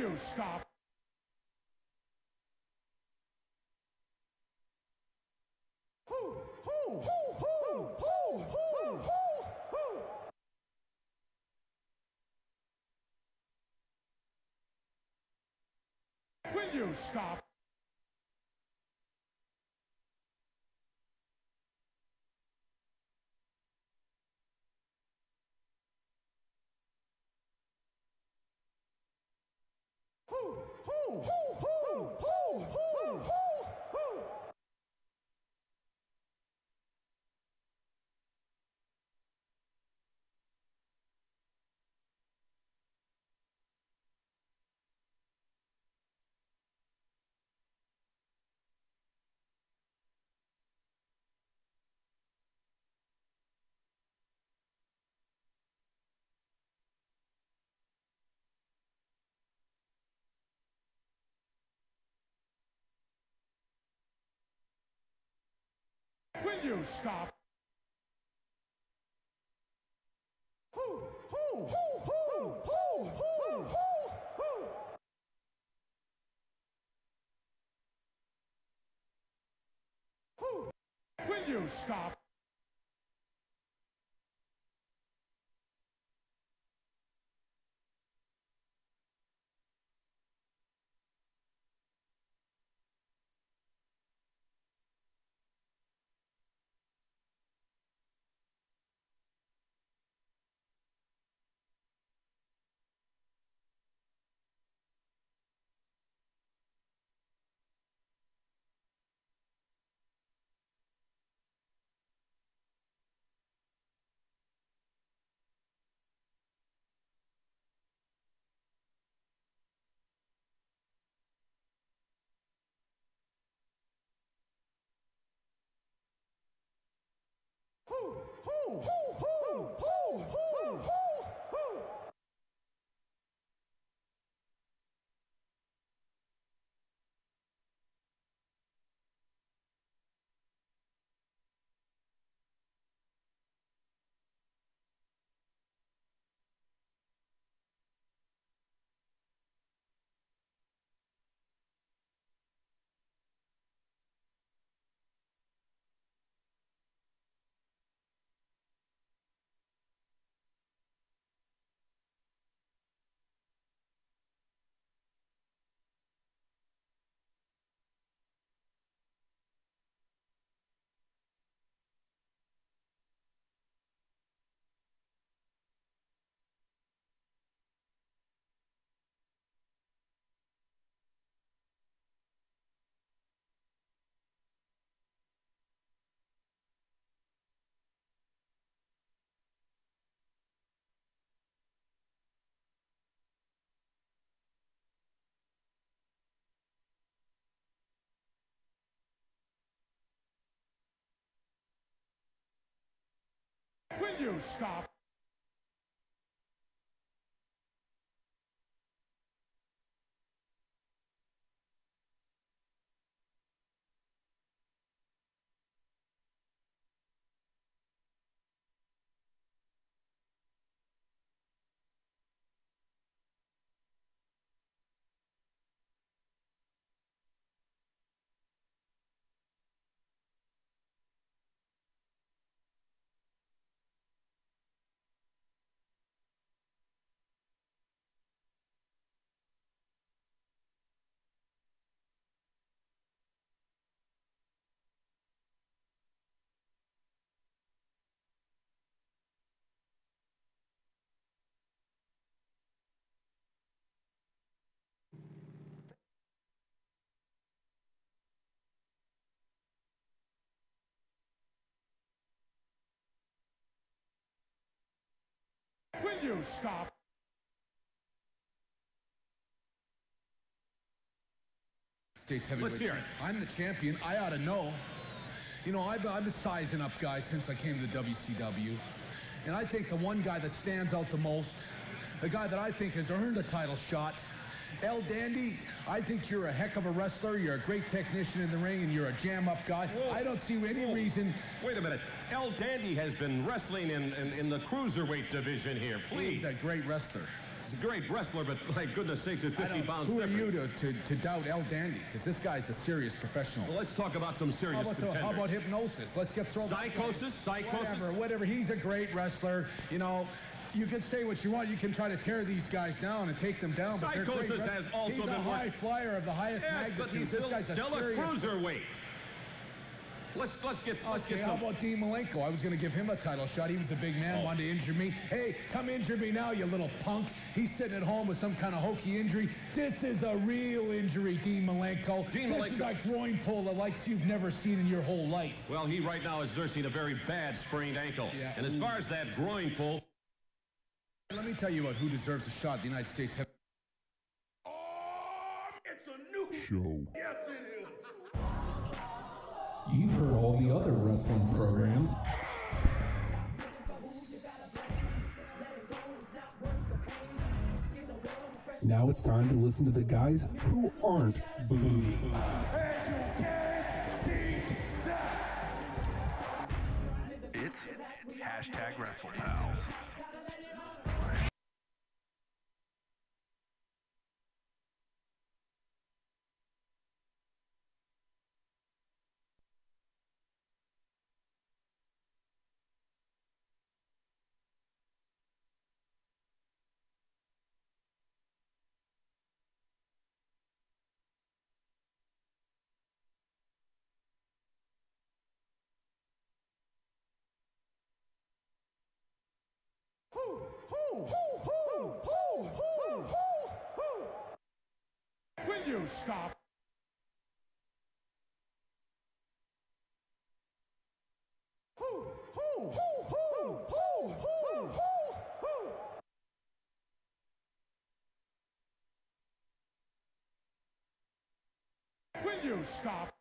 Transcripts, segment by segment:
you stop? Will you stop? Will you stop? Will you stop? Will you stop? Will you stop? States heavyweight. Let's hear it. I'm the champion. I ought to know. You know, I've been sizing up guys since I came to the WCW. And I think the one guy that stands out the most, the guy that I think has earned a title shot, El Dandy, I think you're a heck of a wrestler. You're a great technician in the ring, and you're a jam-up guy. Whoa. I don't see any reason. Wait a minute. El Dandy has been wrestling in the cruiserweight division here. Please. He's a great wrestler. He's a great wrestler, but my goodness sakes, it's 50 pounds Who are difference. you to doubt El Dandy? Because this guy's a serious professional. Well, let's talk about some serious contenders. How about hypnosis? Let's get thrown. Psychosis? Whatever. He's a great wrestler. You know, you can say what you want. You can try to tear these guys down and take them down. But Psychosis has also he's been a high flyer of the highest magnitude. But he's still a cruiserweight. Let's get how about Dean Malenko? I was going to give him a title shot. He was a big man, wanted to injure me. Hey, come injure me now, you little punk. He's sitting at home with some kind of hokey injury. This is a real injury, Dean Malenko. This is a groin pull the likes you've never seen in your whole life. Well, he right now is nursing a very bad sprained ankle. Yeah. And as far as that groin pull... Let me tell you who deserves a shot. The United States... It's a new show. Yes, it is. You've heard all the other wrestling programs. Now it's time to listen to the guys who aren't booty. It's hashtag WrestlePals. Will you stop? Will you stop?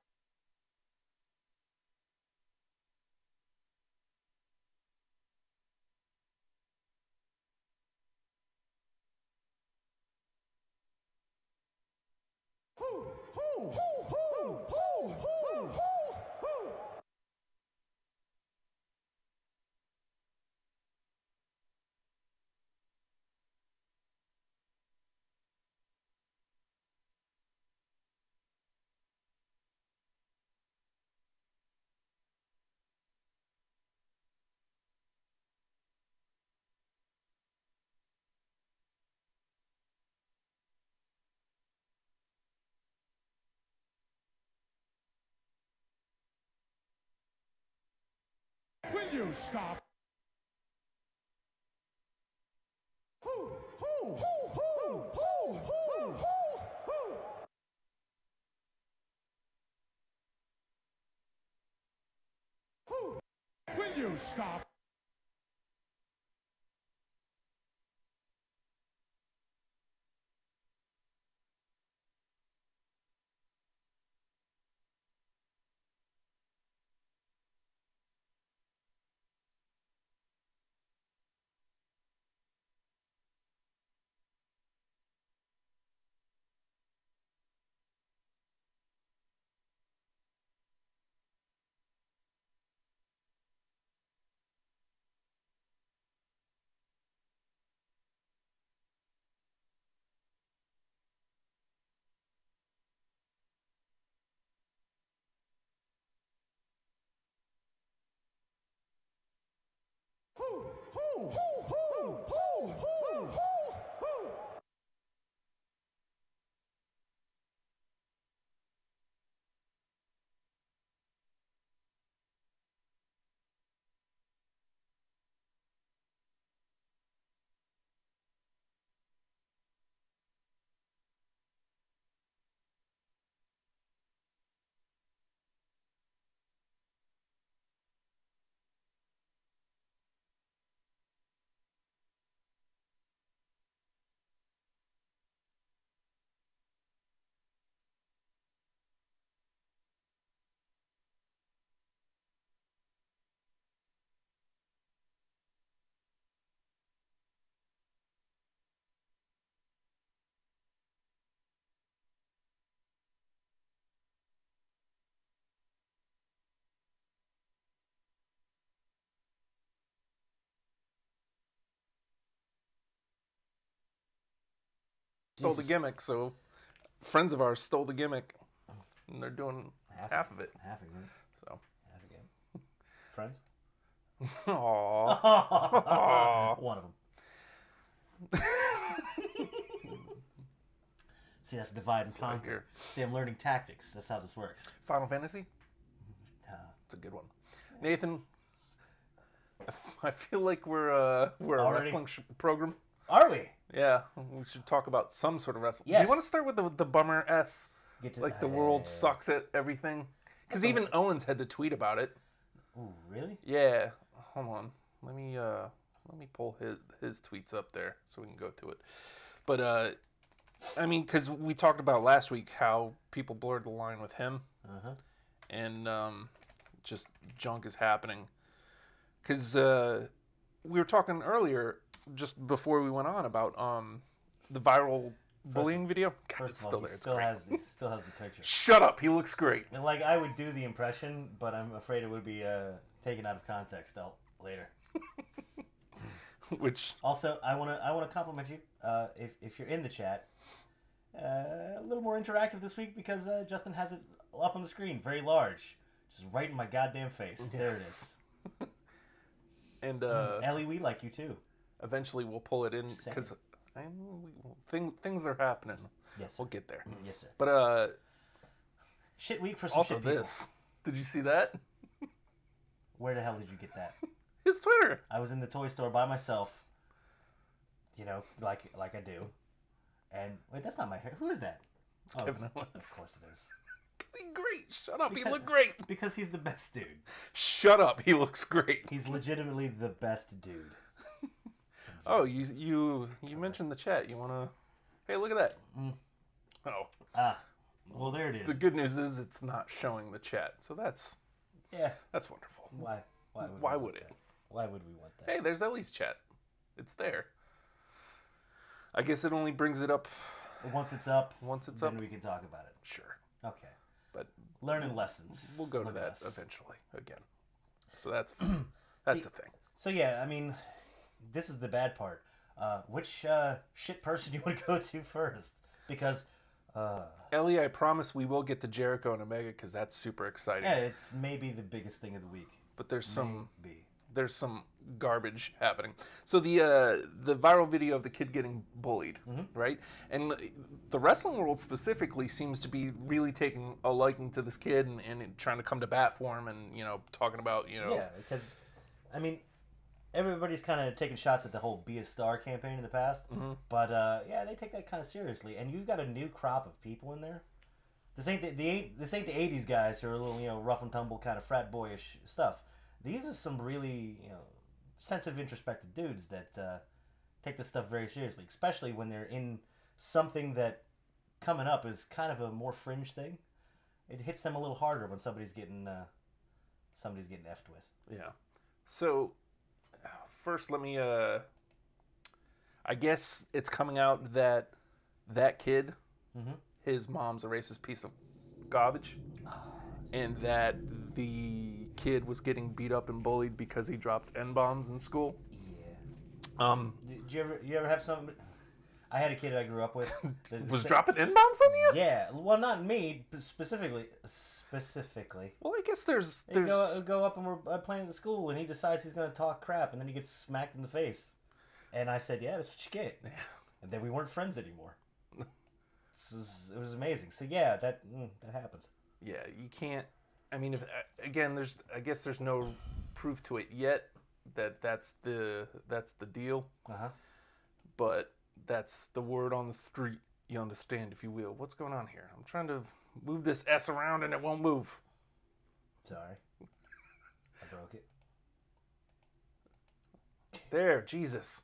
Will you stop? Will you stop? stole the Jesus. gimmick, so friends of ours stole the gimmick, and they're doing half of it. Half again. So, Half again. Friends? aww. One of them. See, that's divide and what I conquer. hear. See, I'm learning tactics. That's how this works. Final Fantasy? It's a good one. Nathan, I feel like we're a Already? wrestling program. Are we? Yeah, we should talk about some sort of wrestling. Do Yes. you want to start with the bummer S? Get to Like the world sucks at everything? Because even Owens had to tweet about it. Ooh, really? Yeah, hold on. Let me pull his tweets up there so we can go to it. But I mean, because we talked about last week how people blurred the line with him, and just junk is happening. Because we were talking earlier, just before we went on, about the viral bullying video. God, First it's of all, still he there. It's still great. has the picture. Shut up! He looks great. And like, I would do the impression, but I'm afraid it would be taken out of context later. Which Also, I wanna compliment you. If you're in the chat, a little more interactive this week because Justin has it up on the screen, very large, just right in my goddamn face. There it is. And Ellie, we like you too. eventually we'll pull it in because things are happening. Yes, sir. We'll get there. Yes, sir. But Shit week for some also shit people. this. Did you see that? Where the hell did you get that? His Twitter. I was in the toy store by myself. You know, like I do. And wait, that's not my hair. Who is that? It's Kevin Owens. Of course it is. He's great. Shut up. He Because- looked great. Because he's the best dude. Shut up. He looks great. He's legitimately the best dude. Oh, you mentioned the chat. You wanna? Hey, look at that. Oh. Well, there it is. The good news is it's not showing the chat, so that's wonderful. Why Why we want would it? that? Why would we want that? Hey, there's Ellie's chat. It's there. I guess it only brings it up Once it's up, then we can talk about it. Sure. Okay. But learning lessons. we'll go to Look at that us. eventually again. So that's the thing. So yeah, I mean, this is the bad part. Which shit person you want to go to first? Because Ellie, I promise we will get to Jericho and Omega because that's super exciting. yeah, it's maybe the biggest thing of the week. But there's some Maybe. garbage happening. So the viral video of the kid getting bullied, right? And the wrestling world specifically seems to be really taking a liking to this kid and trying to come to bat for him and talking about Yeah, because I mean, everybody's kind of taking shots at the whole "Be a Star" campaign in the past, but yeah, they take that kind of seriously. And you've got a new crop of people in there. This ain't the '80s guys who are a little rough and tumble kind of frat boyish stuff. These are some really sensitive, introspective dudes that take this stuff very seriously, especially when they're in something that coming up is kind of a more fringe thing. It hits them a little harder when somebody's getting effed with. Yeah. So first, let me. I guess it's coming out that kid, his mom's a racist piece of garbage, and that the kid was getting beat up and bullied because he dropped N-bombs in school. Yeah. Did you ever have something? I had a kid I grew up with that Was dropping N-bombs on you? Yeah. Well, not me specifically. Well, I guess there's They go up and we're playing at the school, and he decides he's gonna talk crap, and then he gets smacked in the face. And I said, "Yeah, that's what you get." Yeah. And then we weren't friends anymore. It was amazing. So yeah, that happens. Yeah, you can't. I mean, if again, I guess there's no proof to it yet that's the deal. But that's the word on the street. You understand, if you will. What's going on here? I'm trying to move this S around and it won't move. Sorry, I broke it. There, Jesus.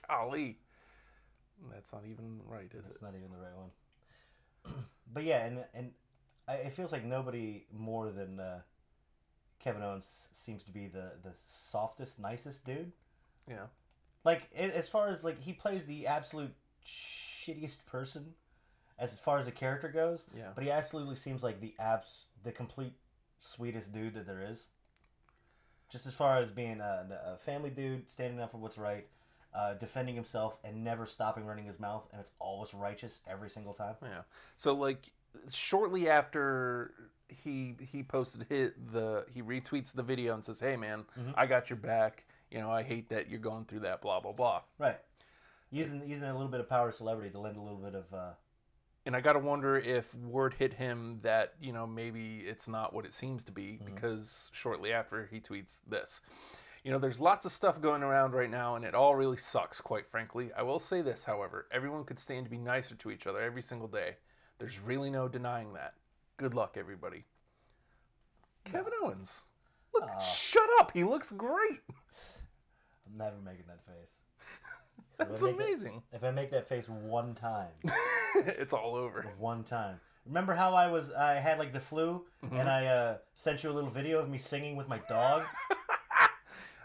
Golly. That's not even right, is it? That's not even the right one. But yeah, and it feels like nobody more than Kevin Owens seems to be the softest, nicest dude. Yeah. Like, as far as, like, he plays the absolute shittiest person as far as the character goes. Yeah. But he absolutely seems like the complete sweetest dude that there is. Just as far as being a family dude, standing up for what's right. defending himself and never stopping running his mouth, and it's always righteous every single time. Yeah. So like shortly after he posted he retweets the video and says, "Hey man, I got your back. You know, I hate that you're going through that. Blah blah blah." Right. Using a little bit of power of celebrity to lend a little bit of. And I gotta wonder if word hit him that, you know, maybe it's not what it seems to be, because shortly after he tweets this. You know, there's lots of stuff going around right now, and it all really sucks, quite frankly. I will say this, however. Everyone could stand to be nicer to each other every single day. There's really no denying that. Good luck, everybody. Kevin Owens. Look, shut up. He looks great. I'm never making that face. That's amazing. If I make that face one time, it's all over. One time. Remember how I had like the flu, and I sent you a little video of me singing with my dog?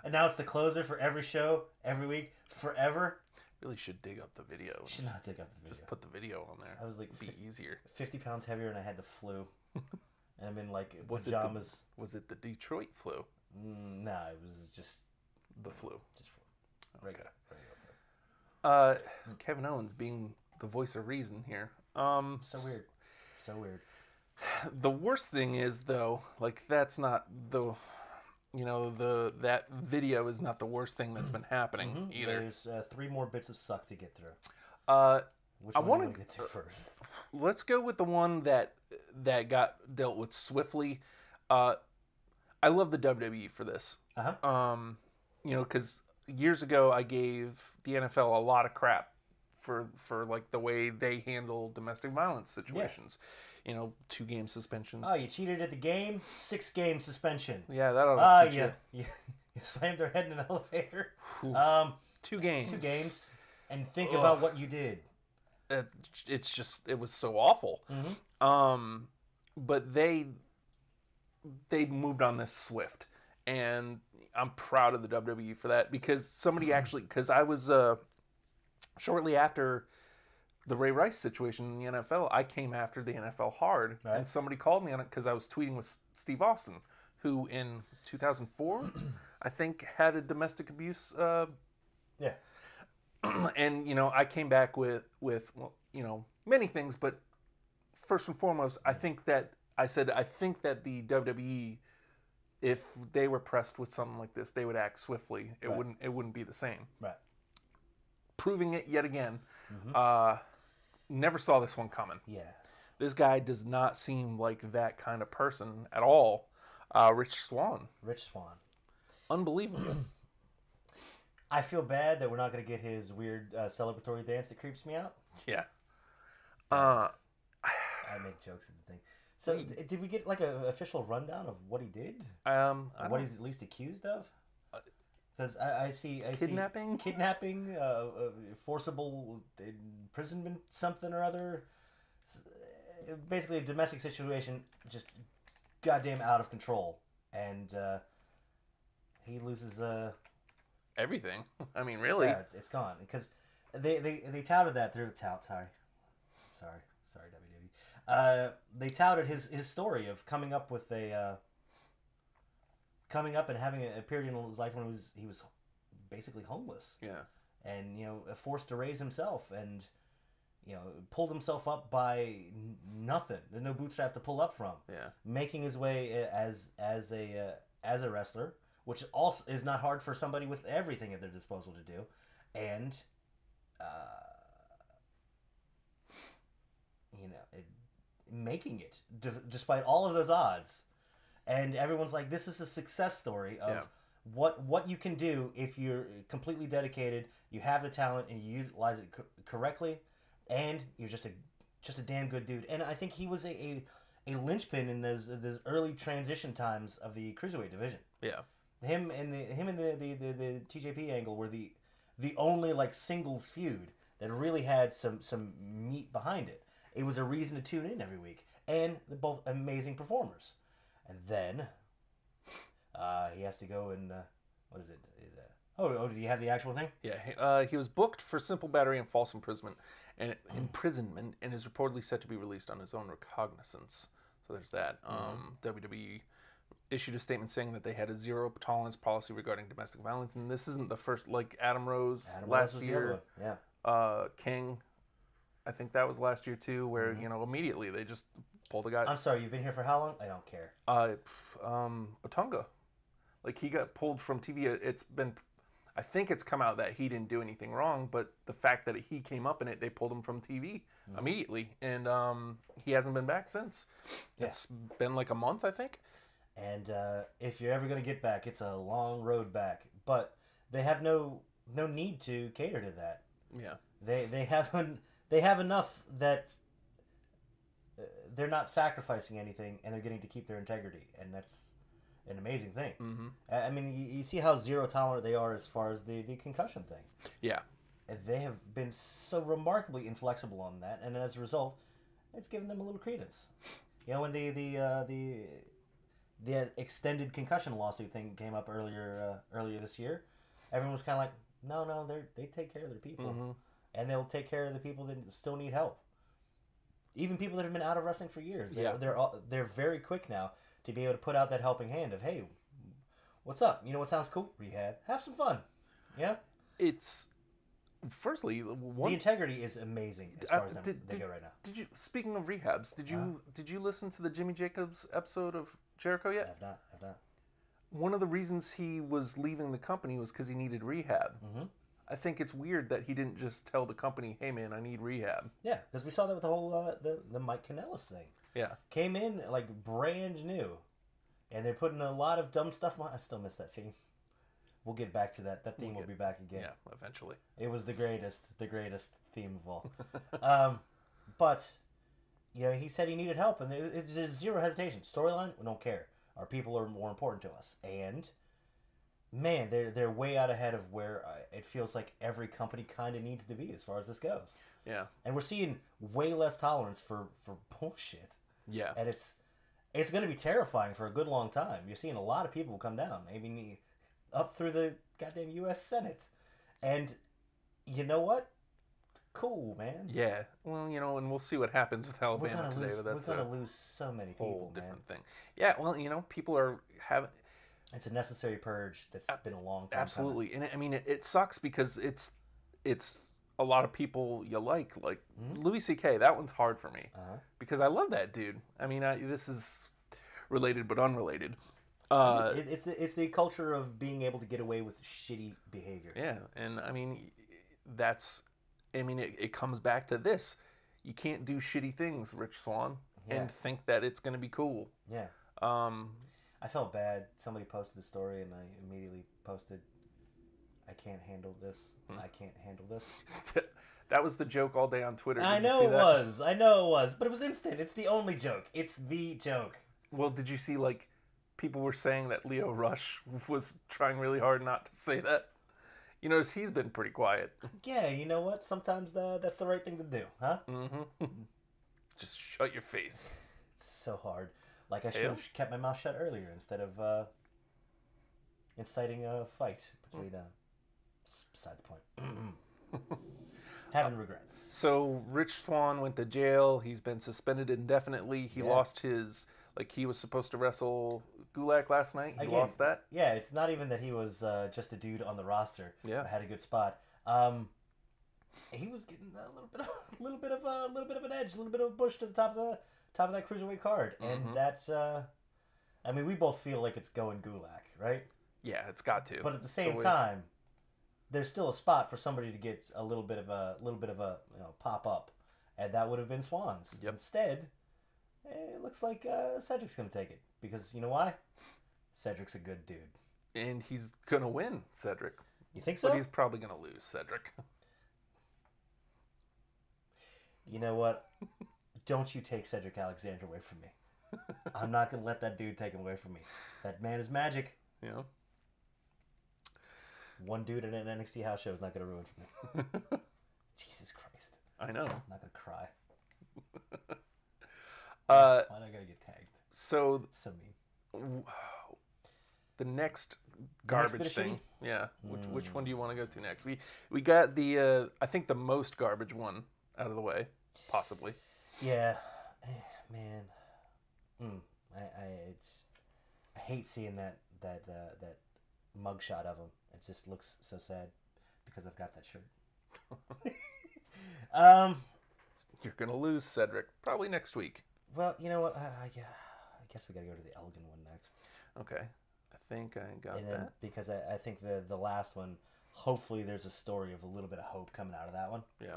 And now it's the closer for every show, every week, forever. Really should dig up the video. Should not dig up the video. Just put the video on there. I was like, it'd be easier. 50 pounds heavier, and I had the flu. And I'm in like pajamas. Was it the Detroit flu? Nah, it was just the flu. Just regular flu. Kevin Owens being the voice of reason here. So weird. So weird. The worst thing is, though, like, that's not the, you know, that video is not the worst thing that's been happening either. There's 3 more bits of suck to get through. Which I one want to get to first? Let's go with the one that got dealt with swiftly. I love the WWE for this. You know, because years ago I gave the NFL a lot of crap for like the way they handle domestic violence situations. You know, 2-game suspensions. Oh, you cheated at the game? 6-game suspension. Yeah, that ought to teach you slammed their head in an elevator. 2 games. 2 games. And think about what you did. It's just, it was so awful. But they moved on this swift, and I'm proud of the WWE for that, because somebody actually, because I was shortly after the Ray Rice situation in the NFL, I came after the NFL hard, and somebody called me on it because I was tweeting with Steve Austin, who in 2004 I think had a domestic abuse. And, you know, I came back with well, you know, many things, but first and foremost, I think that the WWE, if they were pressed with something like this, they would act swiftly. It wouldn't be the same. Right. Proving it yet again. Never saw this one coming. Yeah. This guy does not seem like that kind of person at all. Rich Swann. Unbelievable. I feel bad that we're not going to get his weird celebratory dance that creeps me out. Yeah. I make jokes at the thing. So, did we get like an official rundown of what he did? What he's at least accused of? Because I see kidnapping, forcible imprisonment, something or other. Basically, a domestic situation just goddamn out of control, and he loses everything. I mean, really? Yeah, it's gone, because they touted that through sorry WWE. They touted his story of coming up and having a period in his life when he was basically homeless. Yeah. And, you know, forced to raise himself, and, you know, pulled himself up by nothing. There's no bootstrap to pull up from. Yeah. Making his way as a wrestler, which also is not hard for somebody with everything at their disposal to do, and you know, making it despite all of those odds. And everyone's like, this is a success story of what you can do if you're completely dedicated, you have the talent, and you utilize it correctly, and you're just a damn good dude. And I think he was a linchpin in those early transition times of the cruiserweight division. Yeah. Him and the TJP angle were the only like singles feud that really had some meat behind it. It was a reason to tune in every week, and they're both amazing performers. And then he has to go and what is it? Did he have the actual thing? Yeah, he was booked for simple battery and false imprisonment, and is reportedly set to be released on his own recognizance. So there's that. WWE issued a statement saying that they had a zero tolerance policy regarding domestic violence, and this isn't the first. Like Adam Rose last was the year, other one. Yeah. King, I think that was last year too, where immediately they just pulled the guy. I'm sorry, you've been here for how long? I don't care. Otunga, like he got pulled from TV. It's been, I think it's come out that he didn't do anything wrong, but the fact that he came up in it, they pulled him from TV immediately, and he hasn't been back since. Yeah. It's been like a month, I think. And if you're ever going to get back, it's a long road back. But they have no need to cater to that. Yeah. They have enough that they're not sacrificing anything, and they're getting to keep their integrity, and that's an amazing thing. Mm-hmm. I mean, you see how zero tolerant they are as far as the concussion thing. Yeah. And they have been so remarkably inflexible on that, and as a result, it's given them a little credence. You know, when the extended concussion lawsuit thing came up earlier this year, everyone was kind of like, no, they take care of their people, and they'll take care of the people that still need help. Even people that have been out of wrestling for years, they're very quick now to be able to put out that helping hand of, hey, what's up? You know what sounds cool? Rehab. Have some fun. Yeah. It's firstly The integrity is amazing as far as they go right now. Did you? Speaking of rehabs, did you listen to the Jimmy Jacobs episode of Jericho yet? I've not. One of the reasons he was leaving the company was because he needed rehab. Mm-hmm. I think it's weird that he didn't just tell the company, "Hey, man, I need rehab." Yeah, because we saw that with the whole the Mike Kanellis thing. Yeah, came in like brand new, and they're putting a lot of dumb stuff on. I still miss that theme. We'll get back to that. That theme will be back again. Yeah, eventually. It was the greatest theme of all. But yeah, he said he needed help, and it's just zero hesitation. Storyline, we don't care. Our people are more important to us, and man, they're way out ahead of where it feels like every company kind of needs to be as far as this goes. Yeah, and we're seeing way less tolerance for bullshit. Yeah, and it's going to be terrifying for a good long time. You're seeing a lot of people come down. I mean, up through the goddamn U.S. Senate, and you know what? Cool, man. Yeah. Well, you know, and we'll see what happens with Alabama today. But that's we're gonna lose so many people, whole different thing. Yeah. Well, you know, people are having. It's a necessary purge that's been a long time. Absolutely, coming. And it sucks because it's a lot of people you like Louis C.K. That one's hard for me because I love that dude. I mean, this is related but unrelated. It's the culture of being able to get away with shitty behavior. Yeah, and I mean, it comes back to this. You can't do shitty things, Rich Swann, and think that it's going to be cool. Yeah. I felt bad. Somebody posted the story, and I immediately posted, I can't handle this. I can't handle this. That was the joke all day on Twitter. I know it was. But it was instant. It's the only joke. It's the joke. Well, did you see, people were saying that Leo Rush was trying really hard not to say that? You notice he's been pretty quiet. Yeah, you know what? Sometimes that's the right thing to do, huh? Mm-hmm. Just shut your face. It's so hard. Like I should have kept my mouth shut earlier instead of inciting a fight between. Beside the point. Having regrets. So Rich Swann went to jail. He's been suspended indefinitely. He lost his. He was supposed to wrestle Gulak last night. He lost that. Yeah, it's not even that he was just a dude on the roster. Yeah, had a good spot. He was getting a little bit of an edge, a little bit of a push to the top of that cruiserweight card, and that. I mean, we both feel like it's going Gulak, right? Yeah, it's got to. But at the same time, there's still a spot for somebody to get a little bit of a pop up, and that would have been Swann's. Yep. Instead, it looks like Cedric's going to take it because you know why? Cedric's a good dude, and he's gonna win, Cedric. You think so? But he's probably gonna lose, Cedric. You know what? Don't you take Cedric Alexander away from me. I'm not going to let that dude take him away from me. That man is magic. Yeah. One dude in an NXT house show is not going to ruin for me. Jesus Christ. I know. I'm not going to cry. Why do I got to get tagged? So mean. The next garbage thing. Yeah. Which one do you want to go to next? We got the I think the most garbage one out of the way, possibly. Yeah, man. I hate seeing that mugshot of him. It just looks so sad because I've got that shirt. You're going to lose, Cedric. Probably next week. Well, you know what? I guess we got to go to the Elgin one next. Okay. I think I got And then, that. because I think the last one, hopefully there's a story of a little bit of hope coming out of that one. Yeah.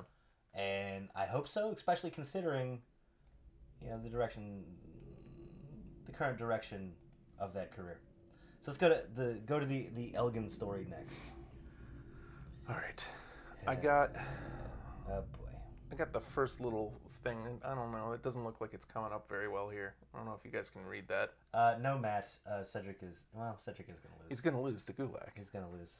And I hope so, especially considering, you know, the current direction of that career. So let's go to the Elgin story next. All right. I got Oh boy. the first little thing. I don't know. It doesn't look like it's coming up very well here. I don't know if you guys can read that. No, Matt. Cedric is going to lose. He's going to lose the Gulag. He's going to lose.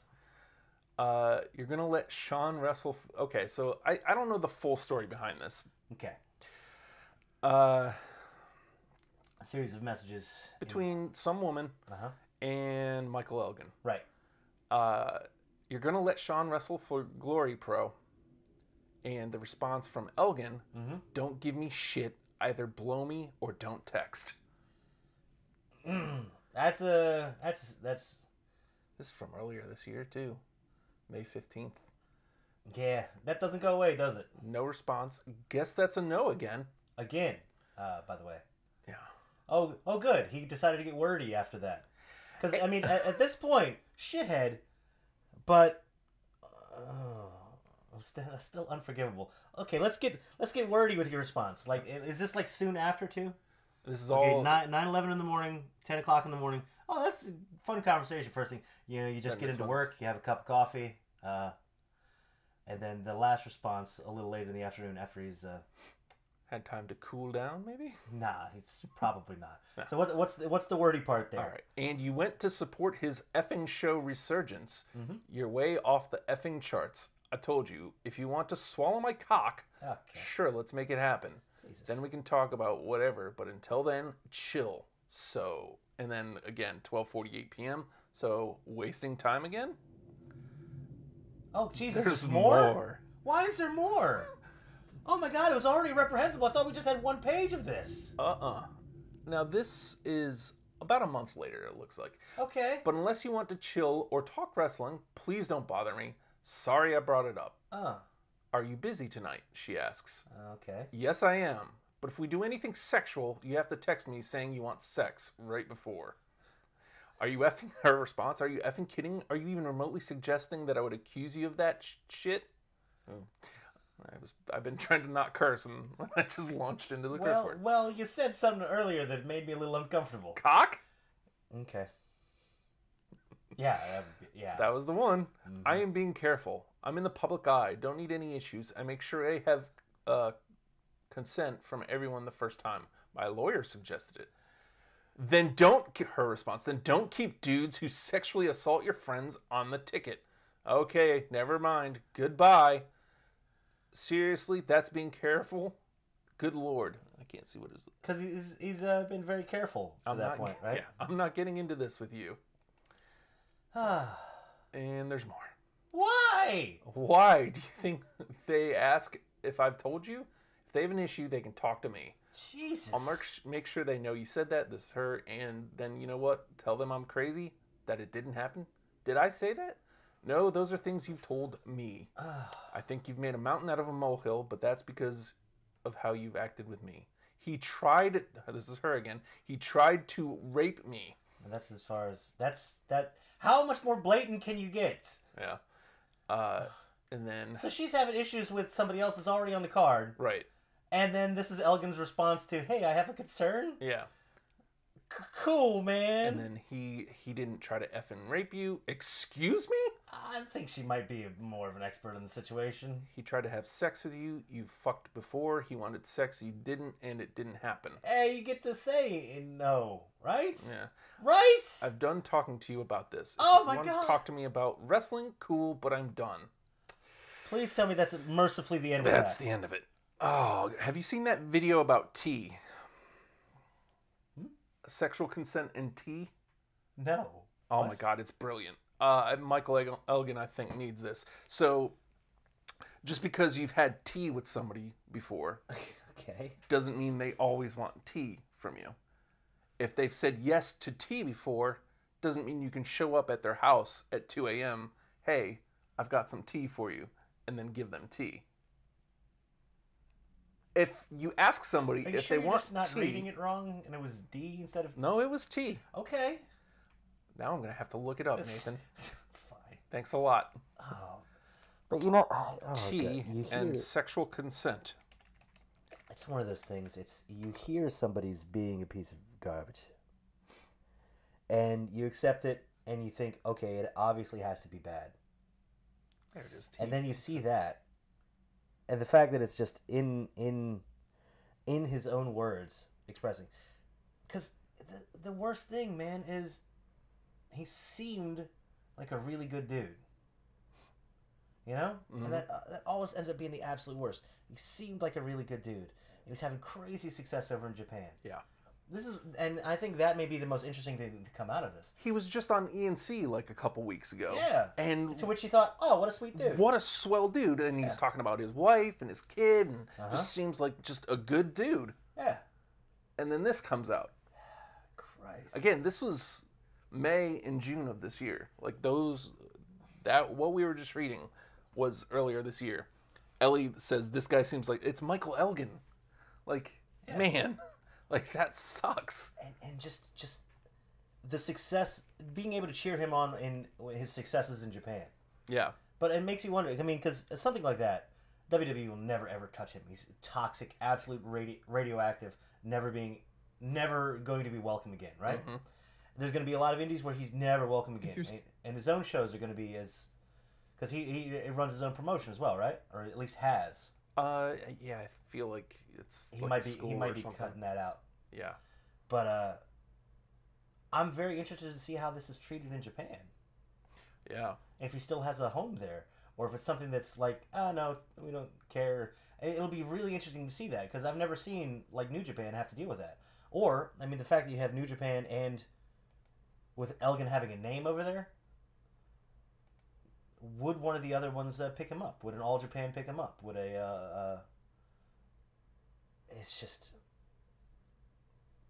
You're going to let Sean wrestle. Okay, so I don't know the full story behind this. Okay. A series of messages between some woman Uh-huh. and Michael Elgin. Right. You're going to let Sean wrestle for Glory Pro. And the response from Elgin, don't give me shit. Either blow me or don't text. That's This is from earlier this year, too. May 15th. yeah. That doesn't go away, does it? No response. Guess that's a no again. Again. By the way. Yeah. Oh, good. He decided to get wordy after that. Because I mean, at this point, shithead. But still unforgivable. Okay, let's get wordy with your response. Like, is this like soon after too? This is Okay, all 9:11 in the morning, 10 o'clock in the morning. Oh, that's a fun conversation. First thing, you just Then get this into one's- work, you have a cup of coffee, and then the last response a little later in the afternoon after he's had time to cool down, maybe. nah, it's probably not. So what's the wordy part there? All right. And you went to support his effing show Resurgence. Mm-hmm. You're way off the effing charts. I told you, if you want to swallow my cock, Okay. sure, let's make it happen. Jesus. Then we can talk about whatever. But until then, chill. So, and then again, 12:48 p.m. So, wasting time again? Oh Jesus, There's there's more? more. Why is there more? Oh my God, it was already reprehensible. I thought we just had one page of this. Now, this is about a month later, it looks like. Okay. But unless you want to chill or talk wrestling, please don't bother me. Sorry I brought it up. Are you busy tonight? She asks. Okay. Yes, I am. But if we do anything sexual, you have to text me saying you want sex right before. Are you effing... Her response, are you effing kidding? Are you even remotely suggesting that I would accuse you of that shit? Oh. I've been trying to not curse, and I just launched into the curse word. Well, you said something earlier that made me a little uncomfortable. Cock? Okay. Yeah, yeah. That was the one. I am being careful. I'm in the public eye. Don't need any issues. I make sure I have consent from everyone the first time. My lawyer suggested it. Then don't, her response, then don't keep dudes who sexually assault your friends on the ticket. Okay, never mind. Goodbye. Seriously, that's being careful? Good Lord. I can't see what it is. Because he's been very careful to that point, right? Yeah, I'm not getting into this with you. And there's more. Why? Why do you think they ask if I've told you? If they have an issue, they can talk to me. Jesus. I'll make sure they know you said that, this is her, and then, you know what? Tell them I'm crazy, that it didn't happen. Did I say that? No, those are things you've told me. I think you've made a mountain out of a molehill, but that's because of how you've acted with me. He tried, this is her again, he tried to rape me. And that's as far as, that. How much more blatant can you get? Yeah. And then... So she's having issues with somebody else that's already on the card. Right. And then this is Elgin's response to, hey, I have a concern? Yeah. Cool, man. And then he didn't try to effing rape you. Excuse me? I think she might be more of an expert in the situation. He tried to have sex with you. You fucked before. He wanted sex. You didn't, and it didn't happen. Hey, you get to say no, right? Yeah. Right? I've done talking to you about this. Oh, If my you want God. to talk to me about wrestling, cool, but I'm done. Please tell me that's mercifully the end of That's that. the end of it. Oh, have you seen that video about tea? Sexual consent in tea? No. Oh my God, it's brilliant. Michael Elgin, I think, needs this. So, just because you've had tea with somebody before Okay. doesn't mean they always want tea from you. if they've said yes to tea before, doesn't mean you can show up at their house at 2 a.m. Hey, I've got some tea for you, and then give them tea. If you ask somebody Are you if sure they you're want just not tea, reading it wrong and it was D instead of... no, it was tea. Okay. Now I'm gonna have to look it up, Nathan. It's fine. Thanks a lot. Oh. But you know... Oh, Tea God. and sexual consent. It's one of those things. It's you hear somebody's being a piece of garbage, and you accept it, and you think, okay, it obviously has to be bad. There it is. Tea. And then you see that, and the fact that it's just in his own words expressing, because the worst thing, man, is he seemed like a really good dude. You know? Mm-hmm. And that always ends up being the absolute worst. He seemed like a really good dude. He was having crazy success over in Japan. Yeah. And I think that may be the most interesting thing to come out of this. He was just on ENC like a couple weeks ago. Yeah. And To which you thought, oh, what a sweet dude. what a swell dude. And he's talking about his wife and his kid, and Uh-huh. just seems like just a good dude. Yeah. And then this comes out. Christ. Again, this was May and June of this year. Like what we were just reading was earlier this year. Ellie says this guy seems like it's Michael Elgin. Like, man, like that sucks. And just the success, being able to cheer him on in his successes in Japan. Yeah. But it makes you wonder. I mean, because something like that, WWE will never ever touch him. He's toxic, absolute radioactive, never going to be welcome again. Right? Mm-hmm. There's going to be a lot of indies where he's never welcome again, and his own shows are going to be because he runs his own promotion as well, right? Or at least has. Yeah, I feel like it's He like might a be school he might or be something. cutting that out. Yeah. But I'm very interested to see how this is treated in Japan. Yeah. If he still has a home there, or if it's something that's like, oh no, we don't care. It'll be really interesting to see that, because I've never seen like New Japan have to deal with that. Or I mean, the fact that you have New Japan and with Elgin having a name over there, would one of the other ones pick him up? Would an All Japan pick him up? Would it's just,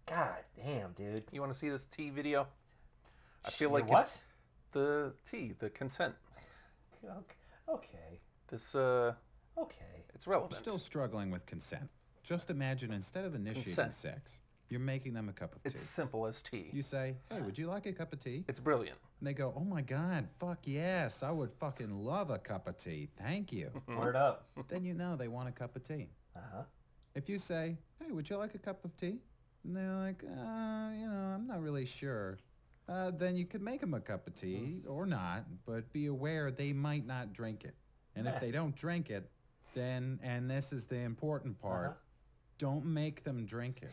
God damn, dude. You want to see this tea video? I feel Your like what? it's the tea, the consent. Okay. This Okay. it's relevant. Still struggling with consent. Just imagine instead of initiating Consent. sex, you're making them a cup of tea. It's simple as tea. You say, hey, would you like a cup of tea? It's brilliant. And they go, oh my God, fuck yes, I would fucking love a cup of tea. Thank you. Word up. Then you know they want a cup of tea. Uh-huh. If you say, hey, would you like a cup of tea? And they're like, I'm not really sure. Then you could make them a cup of tea or not, but be aware they might not drink it. And if they don't drink it, then, and this is the important part, don't make them drink it.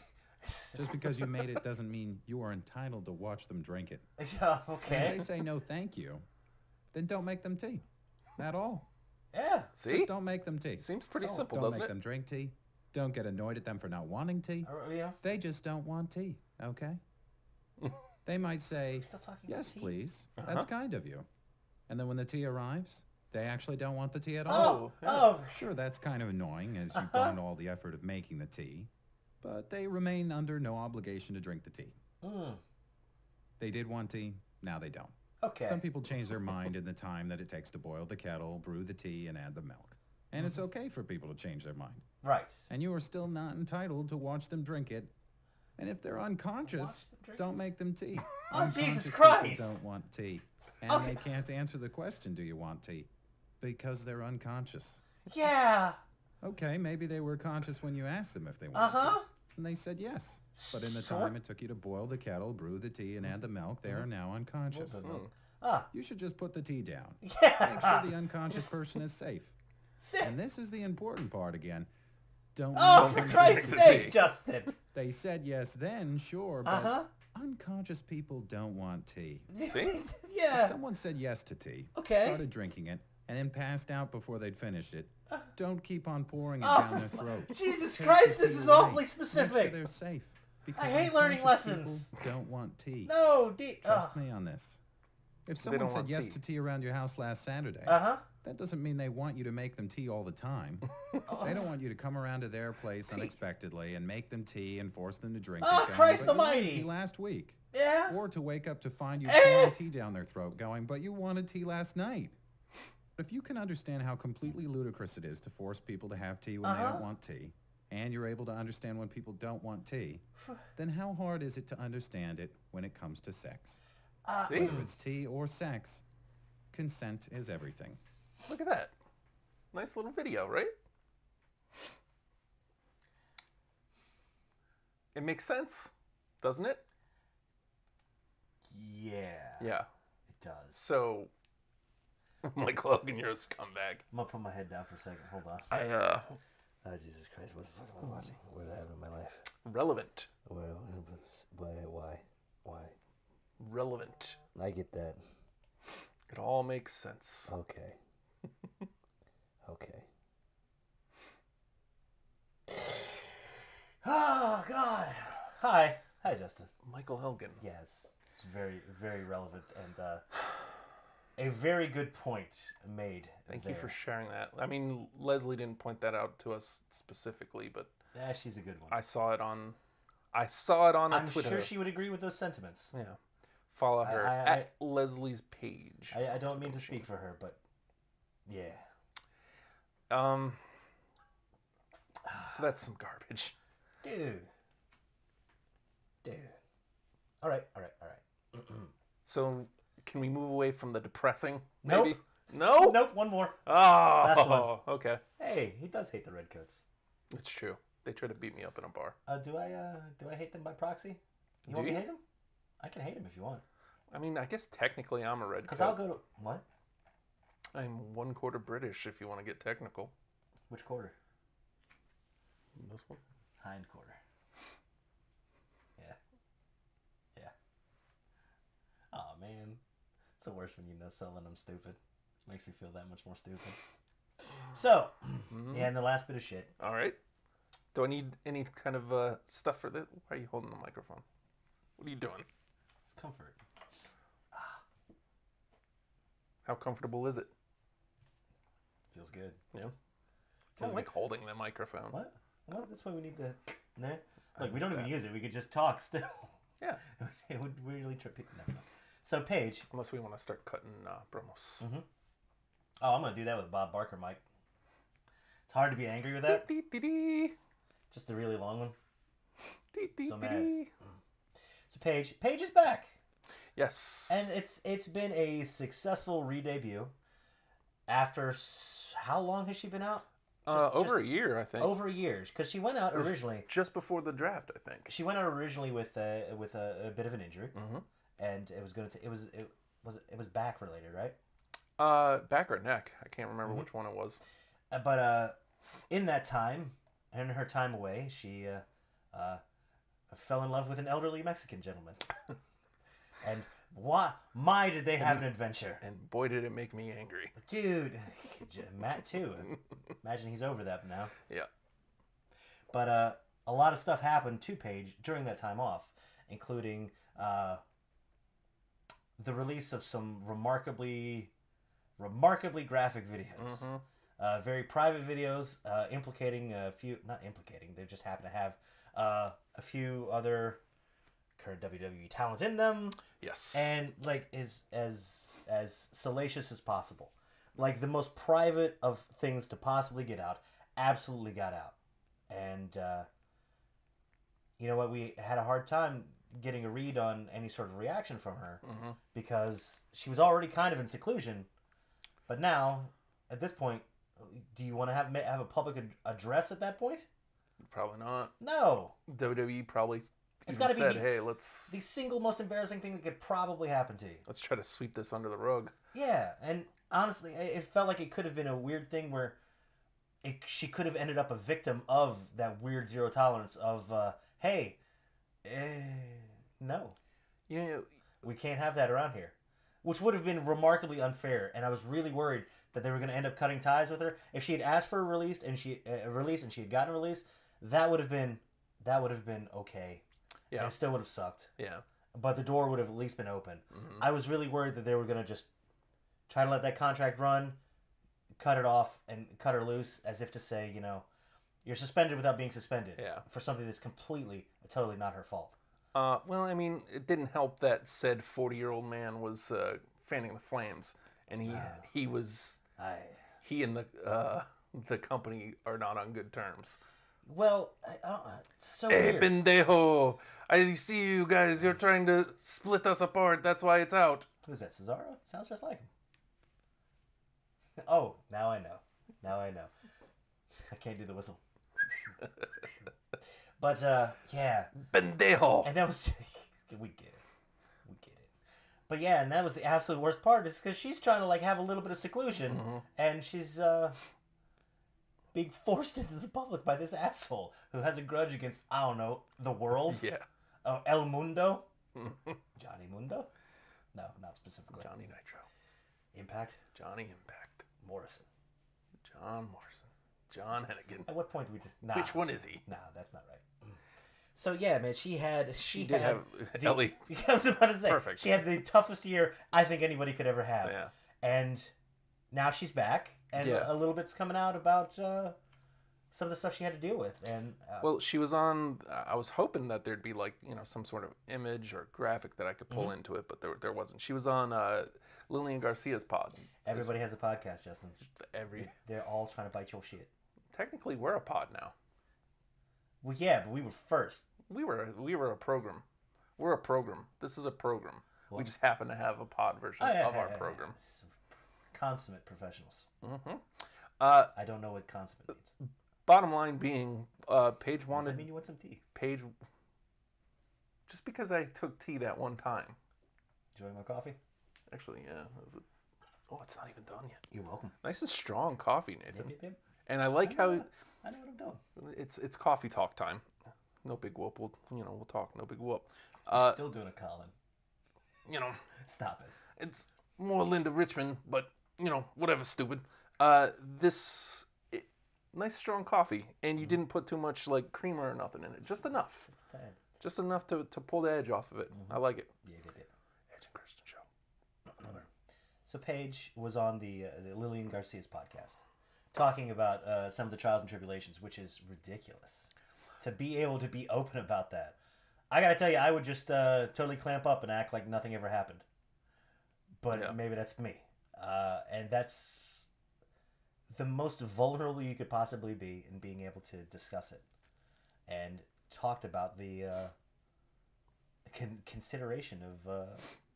Just because you made it doesn't mean you are entitled to watch them drink it. Yeah, If okay. they say no thank you, then don't make them tea. At all. Yeah. See? Just don't make them tea. Seems pretty Don't- simple, don't doesn't make it? them drink tea. Don't get annoyed at them for not wanting tea. Yeah. They just don't want tea, okay? They might say, Still talking about yes, tea? please. Uh-huh. That's kind of you. And then when the tea arrives, they actually don't want the tea at all. Oh. Sure, that's kind of annoying as you've gone all the effort of making the tea, but they remain under no obligation to drink the tea. Mm. They did want tea, now they don't. Okay. Some people change their mind in the time that it takes to boil the kettle, brew the tea, and add the milk. And it's okay for people to change their mind. Right. And you are still not entitled to watch them drink it. And if they're unconscious, Watch them drink don't it? make them tea. Oh, Jesus Unconscious people Christ. don't want tea. And Okay. they can't answer the question, do you want tea? Because they're unconscious. Yeah. Okay, maybe they were conscious when you asked them if they wanted Uh-huh. tea. And they said yes. But in the Sure. time it took you to boil the kettle, brew the tea, and add the milk, they are now unconscious. Ah. You should just put the tea down. Make Yeah. sure the unconscious person is safe. Sit. And this is the important part again. Don't Oh, make for them Christ's drink the sake, tea. Justin. They said yes then, sure, but Uh-huh. unconscious people don't want tea. See? If Yeah. someone said yes to tea, Okay. started drinking it, and then passed out before they'd finished it, don't keep on pouring it Oh, down for their fu- throat. Jesus Take Christ, the this tea is away. awfully Make sure specific. they're safe. Because I hate learning unconscious lessons. people don't want tea. No, Trust me on this. If someone don't said want yes tea. to tea around your house last Saturday, Uh-huh. That doesn't mean they want you to make them tea all the time. They don't want you to come around to their place unexpectedly and make them tea and force them to drink it. Oh, going, Christ "But you wanted almighty." tea last week. Yeah. Or to wake up to find you pouring tea down their throat going, "But you wanted tea last night." If you can understand how completely ludicrous it is to force people to have tea when they don't want tea, and you're able to understand when people don't want tea, then how hard is it to understand it when it comes to sex? See? Whether it's tea or sex, consent is everything. Look at that. Nice little video, right? It makes sense, doesn't it? Yeah. Yeah. It does. So, Mike Logan, you're a scumbag. I'm gonna put my head down for a second. Hold on. Oh, Jesus Christ, what the fuck am I watching? What happened in my life? Relevant. Why? Relevant. I get that. It all makes sense. Okay. Okay. Oh, God. Hi, Justin. Michael Helgen. Yes, it's very, very relevant and a very good point made. Thank you for sharing that. I mean, Leslie didn't point that out to us specifically, but Yeah, she's a good one. I saw it on I'm Twitter. sure she would agree with those sentiments. Yeah. Follow her at Leslie's page. I don't mean to speak for her, but yeah. So that's some garbage. Dude. All right. So can we move away from the depressing? Nope. Maybe? No? Nope, one more. Oh, Last one. Okay. Hey, he does hate the Redcoats. It's true. They tried to beat me up in a bar. Do I hate them by proxy? You want me to hate them? I can hate them if you want. I mean, I guess technically I'm a redcoat. Because I'll go to... What? I'm 1/4 British if you want to get technical. Which quarter? This one? Hind quarter. Yeah. Oh man. It's the worst when you know selling them stupid. It makes me feel that much more stupid. So, yeah, and the last bit of shit. All right. Do I need any kind of stuff for this? Why are you holding the microphone? What are you doing? It's comfort. How comfortable is it? Feels good. Yeah. I don't like holding the microphone. What? Well, that's why we need the... There. Look, we don't even use it. We could just talk still. Yeah. It would really trip people. No. So, Paige. Unless we want to start cutting promos. Mm-hmm. Oh, I'm going to do that with Bob Barker, Mike. It's hard to be angry with that. Just the really long one. So mad. So, Paige is back. Yes. And it's been a successful re-debut. After how long has she been out? Over a year, I think. Over a year, because she went out originally just before the draft, I think. She went out originally with a bit of an injury, and it was it was back related, right? Back or neck? I can't remember which one it was. But in that time, in her time away, she fell in love with an elderly Mexican gentleman, and my did they have an adventure. And boy, did it make me angry. Dude, Matt too. Imagine he's over that now. Yeah. But a lot of stuff happened to Paige during that time off, including the release of some remarkably graphic videos. Very private videos implicating a few... Not implicating, they just happen to have a few other current WWE talent in them. Yes. And like is as salacious as possible. Like the most private of things to possibly get out absolutely got out. And you know what, we had a hard time getting a read on any sort of reaction from her because she was already kind of in seclusion. But now, at this point, do you want to have a public address at that point? Probably not. No. WWE probably it's got to be hey, let's... the single most embarrassing thing that could probably happen to you. Let's try to sweep this under the rug. Yeah, and honestly, it felt like it could have been a weird thing where she could have ended up a victim of that weird zero tolerance of, no. You know, we can't have that around here. Which would have been remarkably unfair, and I was really worried that they were going to end up cutting ties with her. If she had asked for a release and she had gotten a release, that would have been okay. Yeah. And it still would have sucked. Yeah. But the door would have at least been open. I was really worried that they were going to just try to let that contract run, cut it off and cut her loose as if to say, you're suspended without being suspended for something that's totally not her fault. Well, I mean, it didn't help that said 40-year-old man was fanning the flames, and he and the company are not on good terms. Well, so Hey, weird. pendejo! I see you guys. You're trying to split us apart. That's why it's out. Who's that, Cesaro? Sounds just like him. Oh, now I know. I can't do the whistle. But, yeah. Pendejo! And that was... we get it. But, yeah, and that was the absolute worst part, is because she's trying to, like, have a little bit of seclusion, and she's, being forced into the public by this asshole who has a grudge against, I don't know, the world? Yeah. El Mundo? Johnny Mundo? No, not specifically. Johnny Nitro. Impact? Johnny Impact. Morrison. John Morrison. John Hennigan. At what point do we just... Nah. Which one is he? Nah, that's not right. So, yeah, man, she did have Ellie. I was about to say. Perfect. She had the toughest year I think anybody could ever have. Yeah. And now she's back, and a little bit's coming out about some of the stuff she had to deal with. And well, she was on... I was hoping that there'd be, like, some sort of image or graphic that I could pull into it, but there wasn't. She was on Lillian Garcia's pod. Everybody has a podcast, Justin. They're all trying to bite your shit. Technically, we're a pod now. Well, yeah, but we were first. We were a program. We're a program. This is a program. We just happen to have a pod version of our program. Consummate professionals. Mm-hmm. I don't know what consummate means. Bottom line being, Paige wanted... Does that mean you want some tea? Paige... Just because I took tea that one time. Enjoying my coffee? Actually, yeah. Oh, it's not even done yet. You're welcome. Nice and strong coffee, Nathan. Yep. And I like how... I know what I'm doing. It's coffee talk time. No big whoop. We'll talk. No big whoop. Still doing a Colin. Stop it. It's more Linda Richmond, but whatever. Stupid. Nice strong coffee, and you didn't put too much like creamer or nothing in it. Just enough. Just enough to pull the edge off of it. I like it. Yeah. Edge and Kristen show. So Paige was on the Lillian Garcia's podcast, talking about some of the trials and tribulations, which is ridiculous. To be able to be open about that. I gotta tell you, I would just totally clamp up and act like nothing ever happened. But maybe that's me. And that's the most vulnerable you could possibly be in being able to discuss it. And talked about the consideration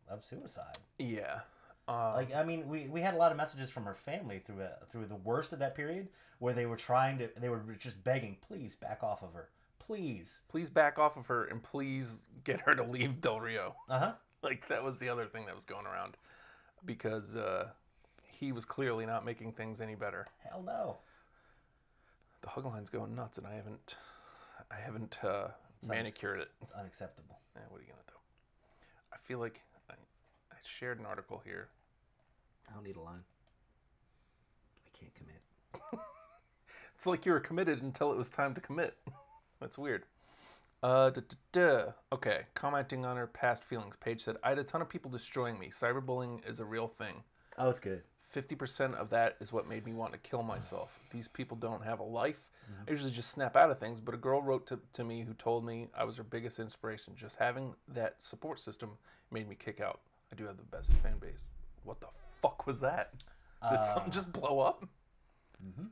of suicide. Yeah. We had a lot of messages from her family through the worst of that period, where they were just begging, please back off of her, please back off of her, and please get her to leave Del Rio. Like, that was the other thing that was going around, because he was clearly not making things any better. Hell no. The hug line's going nuts, and I haven't manicured it. It's unacceptable. Yeah, what are you gonna do? I feel like I shared an article here. I don't need a line. I can't commit. It's like you were committed until it was time to commit. That's weird. Okay, commenting on her past feelings. Paige said, I had a ton of people destroying me. Cyberbullying is a real thing. Oh, it's good. 50% of that is what made me want to kill myself. These people don't have a life. I usually just snap out of things, but a girl wrote to me who told me I was her biggest inspiration. Just having that support system made me kick out. I do have the best fan base. What the fuck was that? Did something just blow up? Mm-hmm.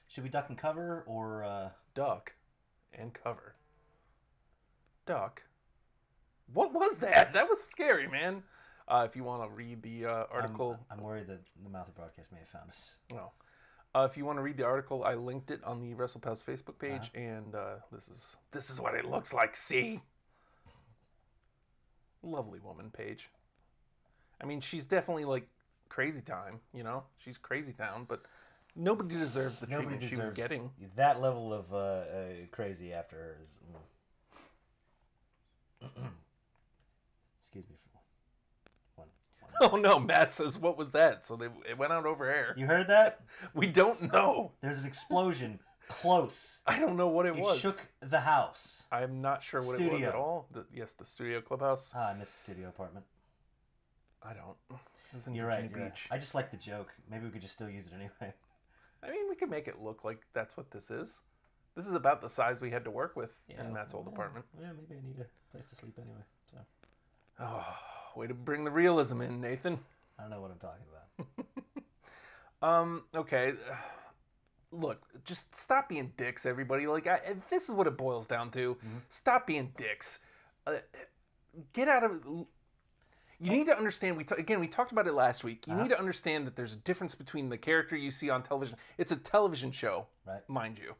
Should we duck and cover, or... Duck and cover. Duck? What was that? That was scary, man. If you want to read the article... I'm worried that the Mouthy Broadcast may have found us. No. If you want to read the article, I linked it on the WrestlePals Facebook page, and this is what it looks like. See? Lovely woman, Paige. I mean, she's definitely like crazy time, She's crazy town, but nobody deserves the treatment she was getting. That level of crazy after her is... Excuse me for one. Oh no, Matt says, what was that? So it went out over air. You heard that? We don't know. There's an explosion close. I don't know what it was. It shook the house. I'm not sure what it was at all. Yes, the studio clubhouse. I miss the studio apartment. I don't. It was in You're Virginia right. You're right. Beach. I just like the joke. Maybe we could just still use it anyway. I mean, we could make it look like that's what this is. This is about the size we had to work with in Matt's old apartment. Yeah, maybe I need a place to sleep anyway. So Oh, way to bring the realism in, Nathan. I don't know what I'm talking about. Okay. Look, just stop being dicks, everybody. Like, this is what it boils down to. Stop being dicks. Get out of... You need to understand, we talked about it last week. You need to understand that there's a difference between the character you see on television. It's a television show, mind you.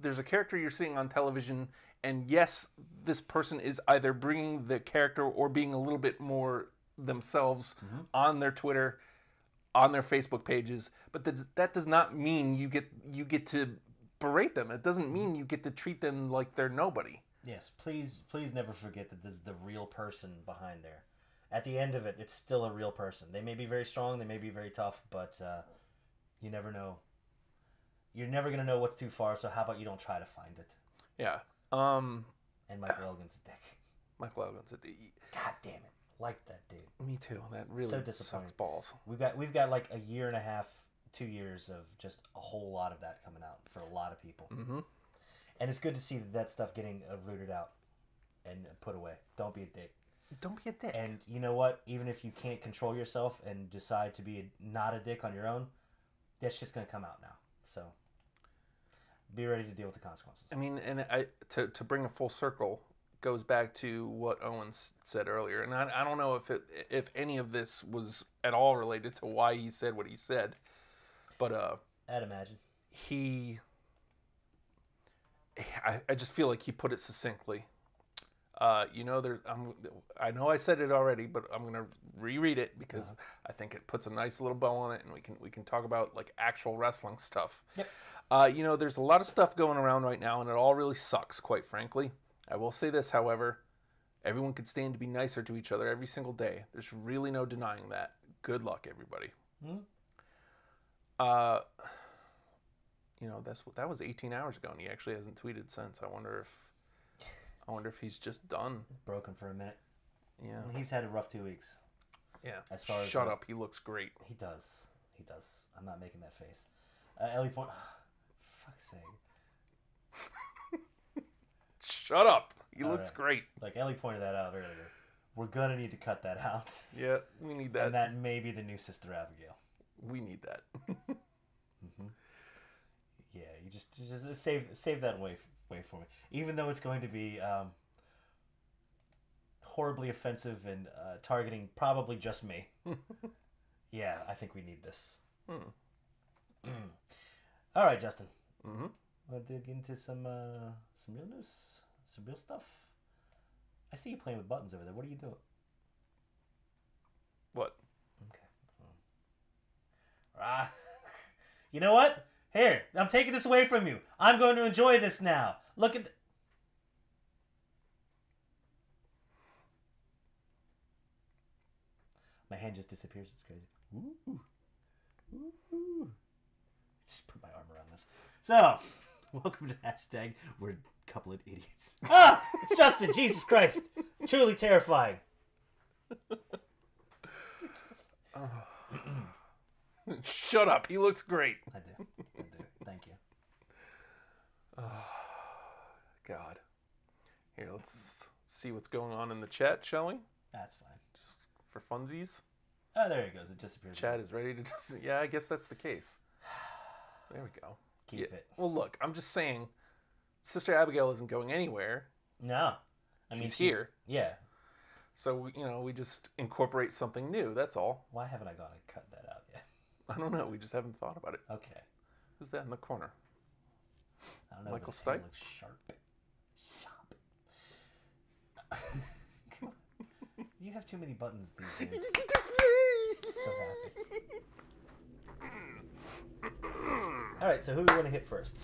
There's a character you're seeing on television, and yes, this person is either bringing the character or being a little bit more themselves on their Twitter, on their Facebook pages, but that does not mean you get to berate them. It doesn't mean you get to treat them like they're nobody. Yes, please never forget that this is the real person behind there. At the end of it, it's still a real person. They may be very strong, they may be very tough, but you never know. You're never going to know what's too far, so how about you don't try to find it? Yeah. And Michael Elgin's a dick. Michael Elgin's a dick. God damn it. Like that dude. Me too. That really So disappointing. sucks balls. We've got like a year and a half, 2 years of just a whole lot of that coming out for a lot of people. And it's good to see that stuff getting rooted out and put away. Don't be a dick. Don't be a dick. And you know what? Even if you can't control yourself and decide to be not a dick on your own, that shit's going to come out now. So be ready to deal with the consequences. I mean, and to bring a full circle goes back to what Owens said earlier. And I don't know if any of this was at all related to why he said what he said. But I'd imagine. I just feel like he put it succinctly. I know I said it already, but I'm gonna reread it because I think it puts a nice little bow on it, and we can talk about like actual wrestling stuff. Yep. There's a lot of stuff going around right now, and it all really sucks, quite frankly. I will say this, however, everyone could stand to be nicer to each other every single day. There's really no denying that. Good luck, everybody. That was 18 hours ago, and he actually hasn't tweeted since. I wonder if he's just done. Broken for a minute. Yeah. He's had a rough 2 weeks. Yeah. As far as Shut up. He looks great. He does. I'm not making that face. Ellie Point. For fuck's sake. Shut up. He All looks right. great. Like Ellie pointed that out earlier. We're gonna need to cut that out. Yeah, we need that. And that may be the new Sister Abigail. We need that. Yeah, you just save that way for me. Even though it's going to be horribly offensive and targeting probably just me. Yeah, I think we need this. All right, Justin. We'll dig into some real news, some real stuff. I see you playing with buttons over there. What are you doing? What? Okay. You know what? Here, I'm taking this away from you. I'm going to enjoy this now. Look at... My hand just disappears. It's crazy. Ooh. Ooh. Just put my arm around this. So, welcome to hashtag We're a Couple of Idiots. It's Justin. Jesus Christ. Truly terrifying. Shut up. He looks great. I do. Thank you. God. Here, let's see what's going on in the chat, shall we? That's fine. Just for funsies. Oh, there it goes. It disappears. Chat is ready to just... Yeah, I guess that's the case. There we go. Keep it. Well, look, I'm just saying, Sister Abigail isn't going anywhere. No. I mean, she's here. Yeah. So, we just incorporate something new, that's all. Why haven't I gone and cut that out yet? I don't know, we just haven't thought about it. Okay. Who's that in the corner? I don't know. Michael but his Stipe? hand looks sharp. You have too many buttons these days. So happy. All right, so who do we want to hit first?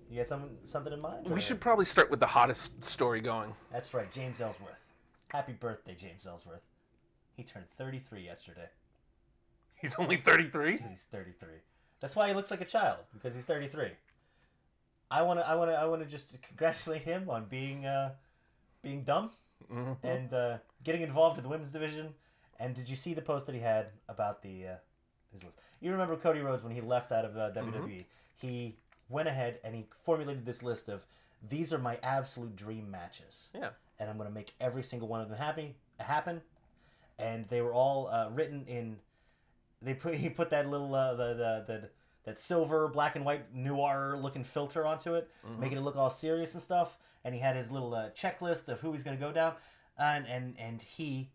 You got something in mind? We should probably start with the hottest story going. That's right, James Ellsworth. Happy birthday, James Ellsworth. He turned 33 yesterday. He's only 33? Dude, he's 33. That's why he looks like a child, because he's 33. I wanna just congratulate him on being dumb and getting involved in the women's division And did you see the post that he had about the his list? You remember Cody Rhodes when he left out of WWE? He went ahead and he formulated this list of these are my absolute dream matches. Yeah. And I'm going to make every single one of them happen. And they were all written in. He put that little that silver black and white noir looking filter onto it, making it look all serious and stuff. And he had his little checklist of who he's going to go down, and he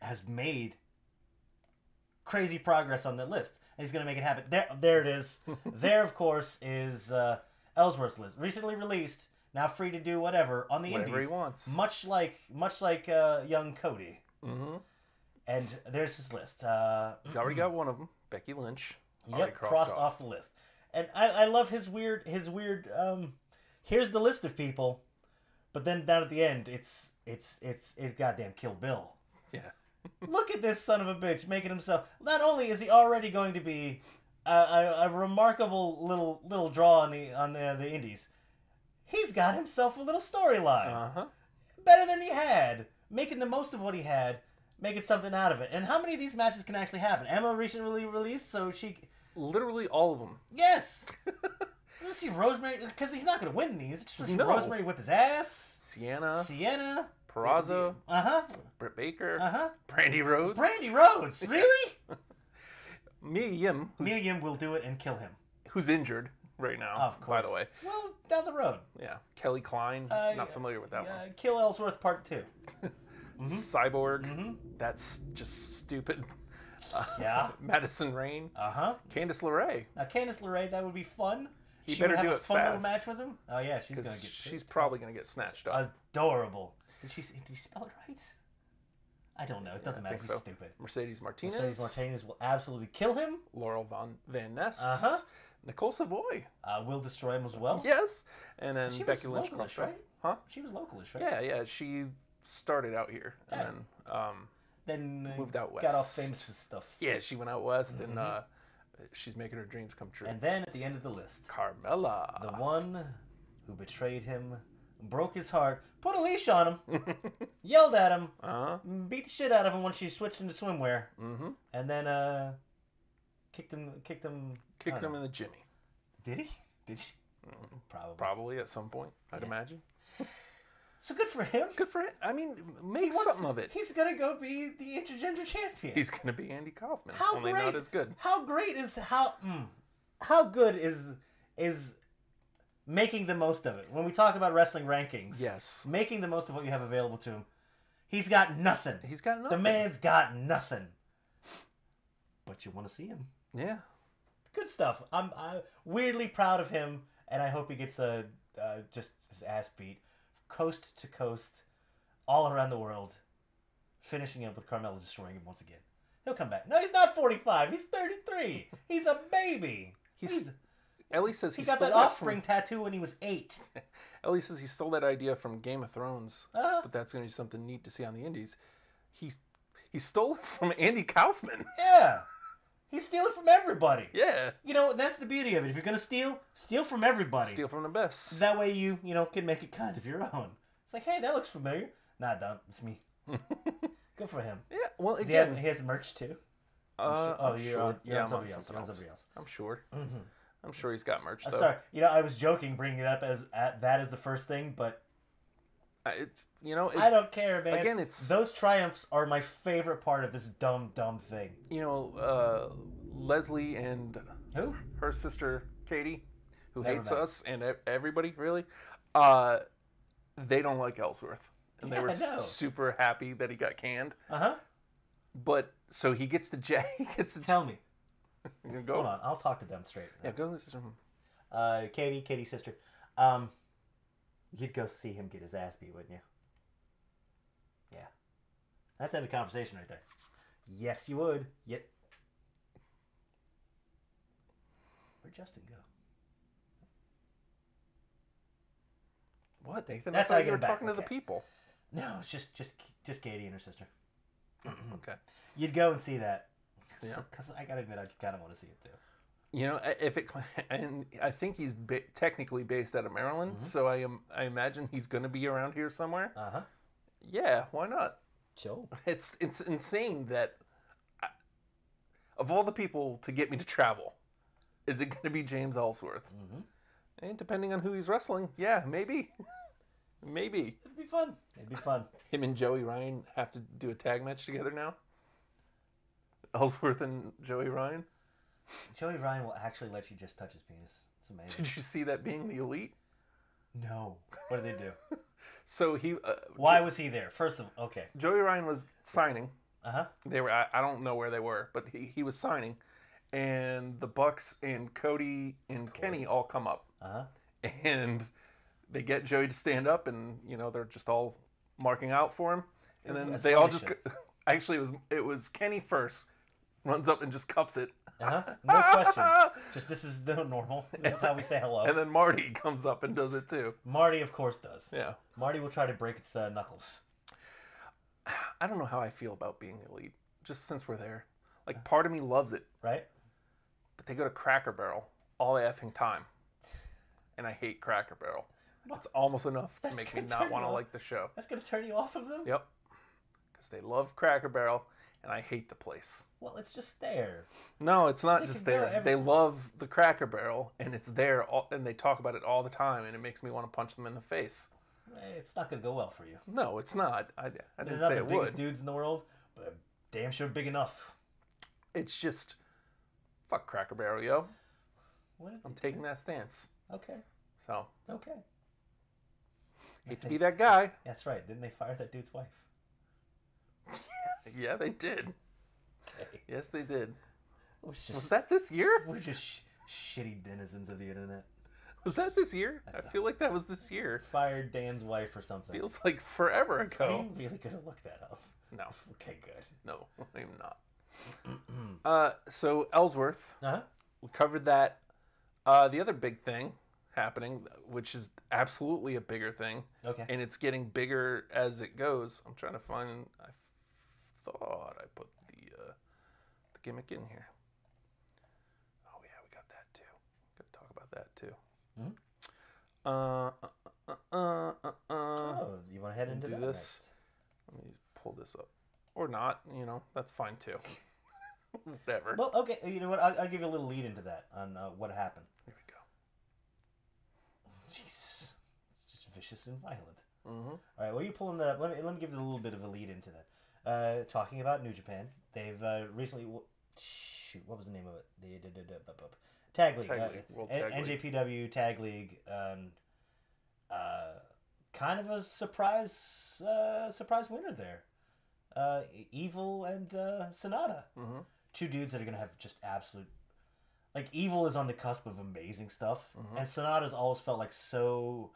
has made crazy progress on that list. And he's going to make it happen. There it is. There, of course, is Ellsworth's list, recently released, now free to do whatever on the Whatever indies. he wants. Much like young Cody. Mm-hmm. And there's his list. He's already got one of them, Becky Lynch. Yep, crossed off the list. And I love his weird. Here's the list of people, but then down at the end, it's goddamn Kill Bill. Yeah. Look at this son of a bitch making himself. Not only is he already going to be a remarkable little draw on the indies, he's got himself a little storyline. Better than he had, making the most of what he had, making something out of it. And how many of these matches can actually happen? Emma recently released, so she. Literally all of them. Yes. Let's see Rosemary, because he's not going to win these. Just see No. Rosemary whip his ass. Sienna. Peraza. Britt Baker. Brandy Rhodes. Brandy Rhodes, really? Mia Yim. Mia Yim will do it and kill him. Who's injured right now, Of course. by the way. Well, down the road. Yeah. Kelly Klein. Not familiar with that one. Kill Ellsworth Part 2. Cyborg. That's just stupid. Yeah. Madison Rain. Candice LeRae. Now, Candice LeRae, that would be fun. He She better would have do a it fun fast. little match with him. Oh, yeah, she's going to get... She's probably going to get snatched up. Adorable. Did he spell it right? I don't know. It doesn't matter. think He's so. stupid. Mercedes Martinez. Mercedes Martinez will absolutely kill him. Laurel Van Ness. Nicole Savoy. Will destroy him as well. Yes. And then She Becky was Lynch. localish, Crusher. right? Huh? She was localish, right? Yeah. She started out here and Then moved out got all west. famous and stuff. Yeah, she went out west and she's making her dreams come true. And then at the end of the list, Carmella. the one who betrayed him, broke his heart, put a leash on him, yelled at him, beat the shit out of him when she switched into swimwear, and then kicked him. Kicked him in the Jimmy. Did he? Did she? Probably. Probably at some point, I'd imagine. So good for him. Good for him. I mean, make something of it. He's gonna go be the intergender champion. He's gonna be Andy Kaufman. How only great? not as good. How great is how good is making the most of it? When we talk about wrestling rankings, Yes. making the most of what you have available to him. He's got nothing. He's got nothing. The man's got nothing. But you want to see him. Yeah. Good stuff. I'm weirdly proud of him, and I hope he gets just his ass beat, coast to coast, all around the world, finishing up with Carmella destroying him once again. He'll come back. No, he's not 45. He's 33. He's a baby. Ellie says He he got stole that offspring tattoo when he was 8. Ellie says he stole that idea from Game of Thrones, Uh-huh. but that's going to be something neat to see on the Indies. He stole it from Andy Kaufman. Yeah. He's stealing from everybody. Yeah. You know, that's the beauty of it. If you're going to steal from everybody. Steal from the best. That way you can make it kind of your own. It's like, hey, that looks familiar. Nah, don't. It's me. Good for him. Yeah. Well, Does again, he has merch too? I'm you're sure. on I'm somebody on else. something You're on somebody else. I'm sure. I'm sure he's got merch though. Sorry, I was joking, bringing it up as that is the first thing, but I don't care, man. Again, it's those triumphs are my favorite part of this dumb thing. Leslie and Who? her sister Katie, who Never hates met. us and everybody really, they don't like Ellsworth, and they Yeah, were I know. super happy that he got canned. But so he gets to Tell me. You gonna go? Hold on, I'll talk to them straight. Yeah, go. Katie's sister. You'd go see him get his ass beat, wouldn't you? Yeah. That's the end of the conversation right there. Yes, you would. Yet. Where'd Justin go? What, Nathan? That's I how thought I you get were him back, talking to the okay. people. No, it's just Katie and her sister. Okay. You'd go and see that. Yeah. Because I gotta admit, I kind of want to see it too. You know, and I think he's technically based out of Maryland, so I imagine he's going to be around here somewhere. Uh huh. Yeah, why not? So It's insane that of all the people to get me to travel, is it going to be James Ellsworth? And depending on who he's wrestling, yeah, maybe. Maybe. it'd be fun. It'd be fun. Him and Joey Ryan have to do a tag match together now? Ellsworth and Joey Ryan? Joey Ryan will actually let you just touch his penis. It's amazing. Did you see that being the Elite? No. What did they do? So he... Why was he there? First of all, okay. Joey Ryan was signing. Uh-huh. They were. I don't know where they were, but he was signing. And the Bucks and Cody and Kenny all come up. Uh-huh. And they get Joey to stand up, and they're just all marking out for him, and then That's they what all they just should. actually it was Kenny first, runs up and just cups it, Uh-huh. No question. Just this is the normal. This is how we say hello. and then Marty comes up and does it too. Marty, of course, does. Yeah, Marty will try to break its knuckles. I don't know how I feel about being Elite, just since we're there. Like, part of me loves it, Right? but they go to Cracker Barrel all the effing time, and I hate Cracker Barrel. It's almost enough to That's make me gonna not turn want you to off. like the show. That's going to turn you off of them? Yep, because they love Cracker Barrel, and I hate the place. Well, it's just there. No, it's not They just can go there. They love the Cracker Barrel, and it's there, and they talk about it all the time, and it makes me want to punch them in the face. It's not going to go well for you. No, it's not. I They're didn't not say the it biggest would. dudes in the world, but damn sure big enough. It's just, fuck Cracker Barrel, yo. What did I'm they taking that stance. do? Okay. So, Okay. hate to be that guy. That's right. Didn't they fire that dude's wife? Yeah, they did. Okay. Yes, they did. It was Was just, that this year? we're just shitty denizens of the internet. Was that this year? I feel like that was this year. Fired Dan's wife or something. Feels like forever Are ago. you really going to look that up? No, Okay, good. no, I'm not. So Ellsworth, Uh-huh. we covered that. The other big thing happening, which is absolutely a bigger thing, Okay. and it's getting bigger as it goes. I'm trying to find. I thought I put the gimmick in here. Oh yeah, we got that too. Got to talk about that too. Oh, you want to head into do that this. Let me pull this up, or not. That's fine too. Whatever. next? Well, okay. You know what? I'll give you a little lead into that on what happened. Here we go. Jesus, it's just vicious and violent. Mm-hmm. All right, well, you're pulling that up. Let me give you a little bit of a lead into that. Talking about New Japan, they've recently. Shoot, what was the name of it? Tag League. Tag League, World Tag League. NJPW Tag League. Kind of a surprise winner there. Evil and Sonata. Mm-hmm. Two dudes that are going to have just absolute... Like, Evil is on the cusp of amazing stuff, and Sonata's always felt like so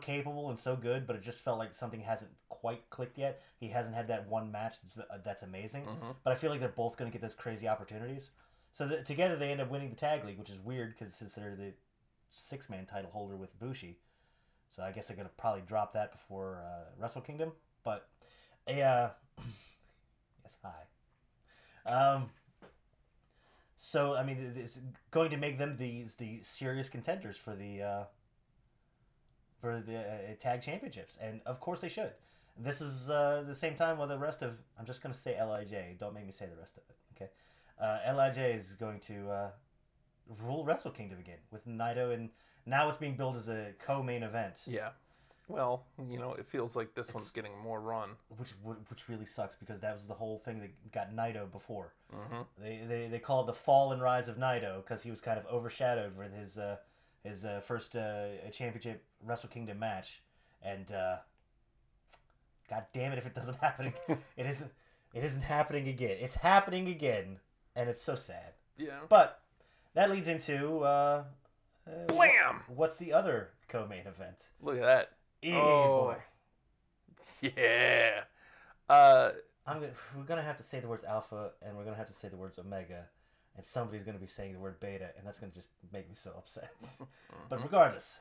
capable and so good, but it just felt like something hasn't quite clicked yet. He hasn't had that one match that's amazing, but I feel like they're both going to get those crazy opportunities. So together they end up winning the Tag League, which is weird because since they're the 6-man title holder with Bushi. So I guess they're going to probably drop that before Wrestle Kingdom. But, yes, hi. So, I mean, it's going to make them the serious contenders for the tag championships. And, of course, they should. This is the same time while the rest of... I'm just going to say LIJ. Don't make me say the rest of it, okay? LIJ is going to rule Wrestle Kingdom again with Naito, and now it's being billed as a co-main event. Yeah. Well, it feels like this one's getting more run. Which really sucks because that was the whole thing that got Naito before. Mm-hmm. They call it the fall and rise of Naito because he was kind of overshadowed with his first championship Wrestle Kingdom match, and God damn it if it doesn't happen, it isn't happening again. It's happening again, and it's so sad. Yeah. But that leads into Blam! What's the other co-main event? Look at that. Boy. Yeah. We're gonna have to say the words alpha, and we're gonna have to say the words omega, and somebody's gonna be saying the word beta, and that's gonna just make me so upset. But regardless,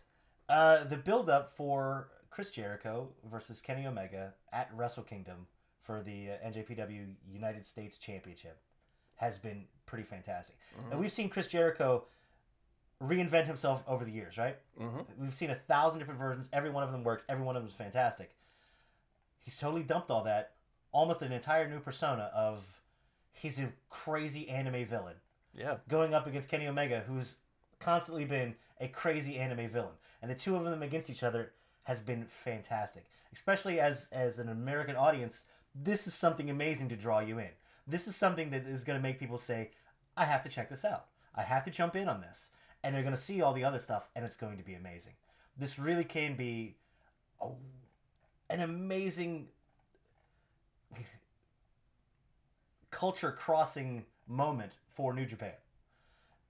the build-up for Chris Jericho versus Kenny Omega at Wrestle Kingdom for the NJPW United States Championship has been pretty fantastic. And we've seen Chris Jericho reinvent himself over the years, right? We've seen 1,000 different versions. Every one of them works. Every one of them is fantastic. He's totally dumped all that almost an entire new persona of he's a crazy anime villain. Yeah. Going up against Kenny Omega, who's constantly been a crazy anime villain. And the two of them against each other has been fantastic. Especially as an American audience, this is something amazing to draw you in. This is something that is going to make people say, I have to check this out. I have to jump in on this. And they're going to see all the other stuff, and it's going to be amazing. This really can be an amazing culture-crossing moment for New Japan.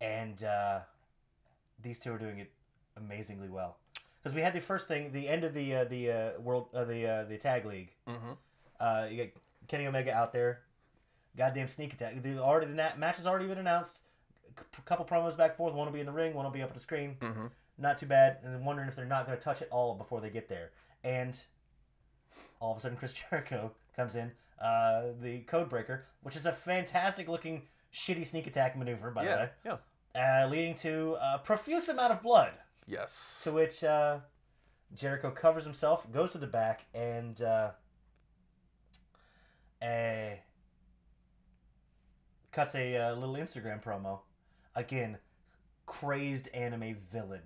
And these two are doing it amazingly well. Because we had the first thing, the end of the tag league. Mm-hmm. You got Kenny Omega out there, goddamn sneak attack. The match has already been announced. A couple promos back and forth. One will be in the ring. One will be up at the screen. Mm-hmm. Not too bad. And then wondering if they're not going to touch it all before they get there. And all of a sudden, Chris Jericho comes in, the Codebreaker, which is a fantastic looking shitty sneak attack maneuver, by the way. Yeah. Leading to a profuse amount of blood. Yes. To which Jericho covers himself, goes to the back, and cuts a little Instagram promo. Again, crazed anime villain.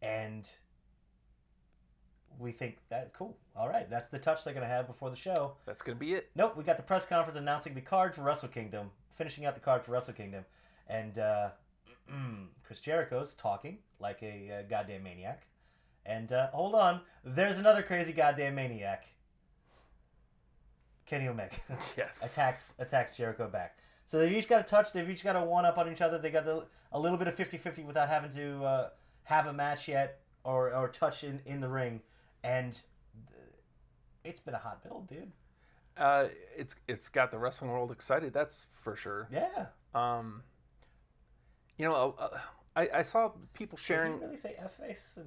And we think that's cool. All right, that's the touch they're going to have before the show. That's going to be it. Nope, we got the press conference announcing the card for Wrestle Kingdom, finishing out the card for Wrestle Kingdom. And Chris Jericho's talking like a goddamn maniac. And hold on, there's another crazy goddamn maniac. Kenny Omega. Yes. attacks Jericho back. So they've each got a touch. They've each got a one-up on each other. They got a little bit of 50-50 without having to have a match yet or touch in the ring. And it's been a hot build, dude. It's got the wrestling world excited. That's for sure. Yeah. I saw people sharing. Did you really say F-face?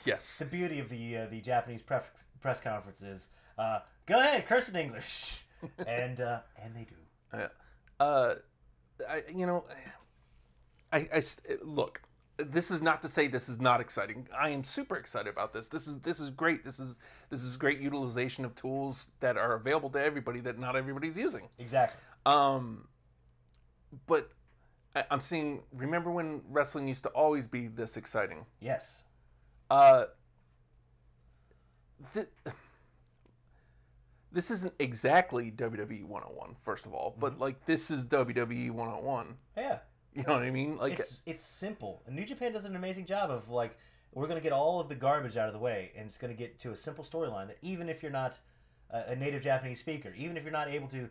Yes. The beauty of the Japanese press conference is, go ahead, curse in English, and they do. Look. This is not to say this is not exciting. I am super excited about this. This is great. This is great utilization of tools that are available to everybody that not everybody's using. Exactly. But I'm seeing. Remember when wrestling used to always be this exciting? Yes. This isn't exactly WWE 101, first of all, but like this is WWE 101. Yeah. You know what I mean? Like it's simple. And New Japan does an amazing job of like we're going to get all of the garbage out of the way, and it's going to get to a simple storyline that even if you're not a native Japanese speaker, even if you're not able to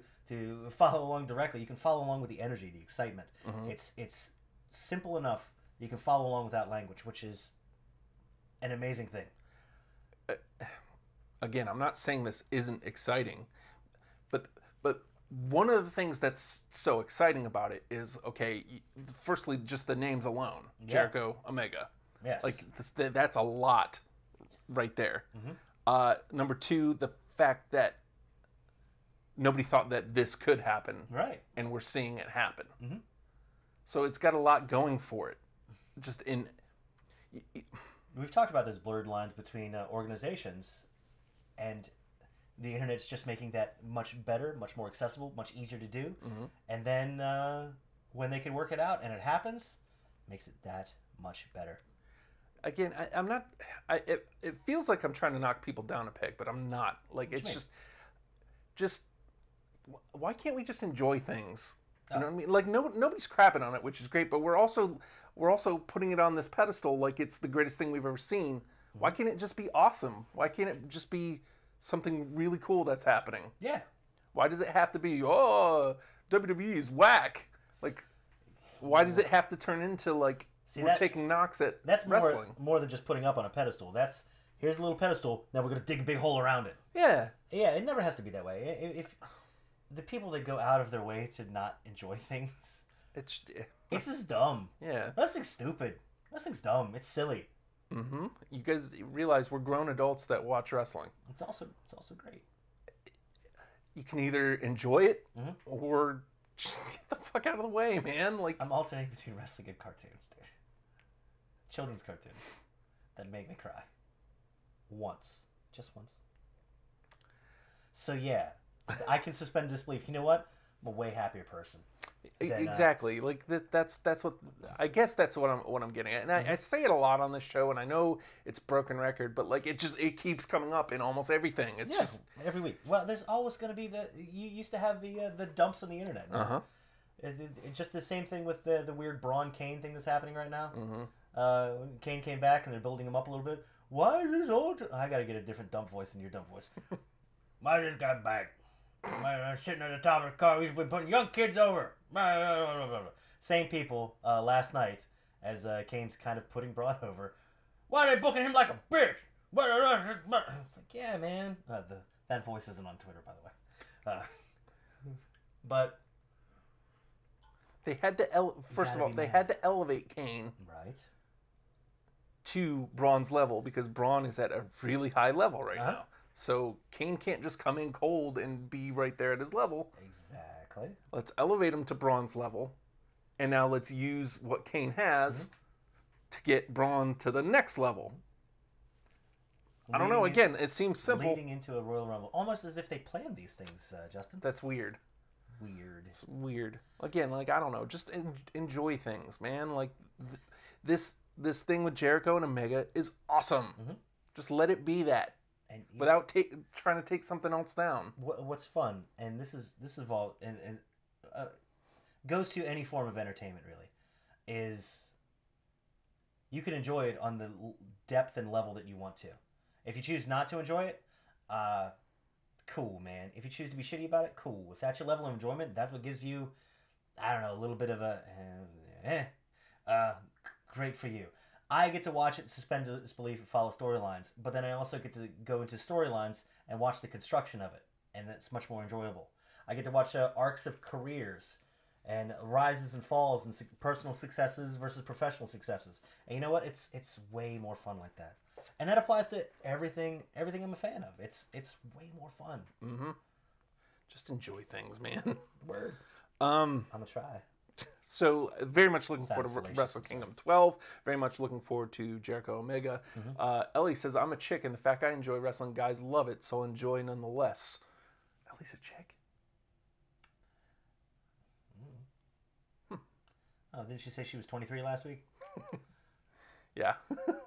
follow along directly, you can follow along with the energy, the excitement. Mm-hmm. It's simple enough you can follow along without language, which is an amazing thing. Again, I'm not saying this isn't exciting, but one of the things that's so exciting about it is, okay, firstly, just the names alone. Yeah. Jericho, Omega. Yes. Like, that's a lot right there. Mm-hmm. Number two, the fact that nobody thought that this could happen. Right. And we're seeing it happen. Mm-hmm. So it's got a lot going for it. Just in... We've talked about those blurred lines between organizations, and the internet's just making that much better, much more accessible, much easier to do. Mm-hmm. And then when they can work it out and it happens, makes it that much better. Again, I'm not... It feels like I'm trying to knock people down a peg, but I'm not. Like, it's just... Why can't we just enjoy things? You know what I mean? Like, nobody's crapping on it, which is great, but we're also putting it on this pedestal like it's the greatest thing we've ever seen. Mm-hmm. Why can't it just be awesome? Why can't it just be something really cool that's happening? Yeah. Why does it have to be, WWE is whack? Like, why does it have to turn into, like, we're taking knocks at wrestling? More than just putting up on a pedestal. Here's a little pedestal, now we're going to dig a big hole around it. Yeah. Yeah, it never has to be that way. If the people that go out of their way to not enjoy things, it's just dumb. Yeah. Wrestling's stupid. Wrestling's dumb. It's silly. Mm-hmm. You guys realize we're grown adults that watch wrestling. It's also great. You can either enjoy it or just get the fuck out of the way, man. Like, I'm alternating between wrestling and cartoons, dude. Children's cartoons that make me cry. Just once. So yeah, I can suspend disbelief. You know what? I'm a way happier person. Exactly. Like that's what I guess that's what I'm getting at. And I say it a lot on this show, and I know it's broken record, but like it keeps coming up in almost everything. It's just every week. Well, there's always going to be you used to have the dumps on the internet. It's just the same thing with the weird Braun Kane thing that's happening right now. Kane came back and they're building him up a little bit. Why is this old? I got to get a different dump voice than your dump voice. Why just got back? I'm sitting at the top of the car. We've been putting young kids over. Same people last night as Kane's kind of putting Braun over. Why are they booking him like a bitch? It's like, yeah, man. That voice isn't on Twitter, by the way. But they had to first of all they had to elevate Kane to Braun's level because Braun is at a really high level right now. So Kane can't just come in cold and be right there at his level. Exactly. Let's elevate him to Braun's level, and now let's use what Kane has to get Braun to the next level. I don't know. Again, it seems simple. Leading into a Royal Rumble, almost as if they planned these things, Justin. That's weird. It's weird. Again, like I don't know. Just enjoy things, man. Like this thing with Jericho and Omega is awesome. Just let it be that. And without trying to take something else down. What's fun, and this evolved and goes to any form of entertainment really, is you can enjoy it on the depth and level that you want to. If you choose not to enjoy it, cool, man. If you choose to be shitty about it, cool. If that's your level of enjoyment, that's what gives you, I don't know, a little bit of a, great for you. I get to watch it, suspend disbelief, and follow storylines, but then I also get to go into storylines and watch the construction of it, and that's much more enjoyable. I get to watch arcs of careers and rises and falls and personal successes versus professional successes. And you know what? It's way more fun like that. And that applies to everything I'm a fan of. It's way more fun. Just enjoy things, man. Word. I'm gonna try. So very much looking forward to Wrestle Kingdom 12. Very much looking forward to Jericho Omega. Ellie says, I'm a chick, and the fact I enjoy wrestling, guys love it, so enjoy nonetheless. Ellie's a chick? Oh, didn't she say she was 23 last week? Yeah.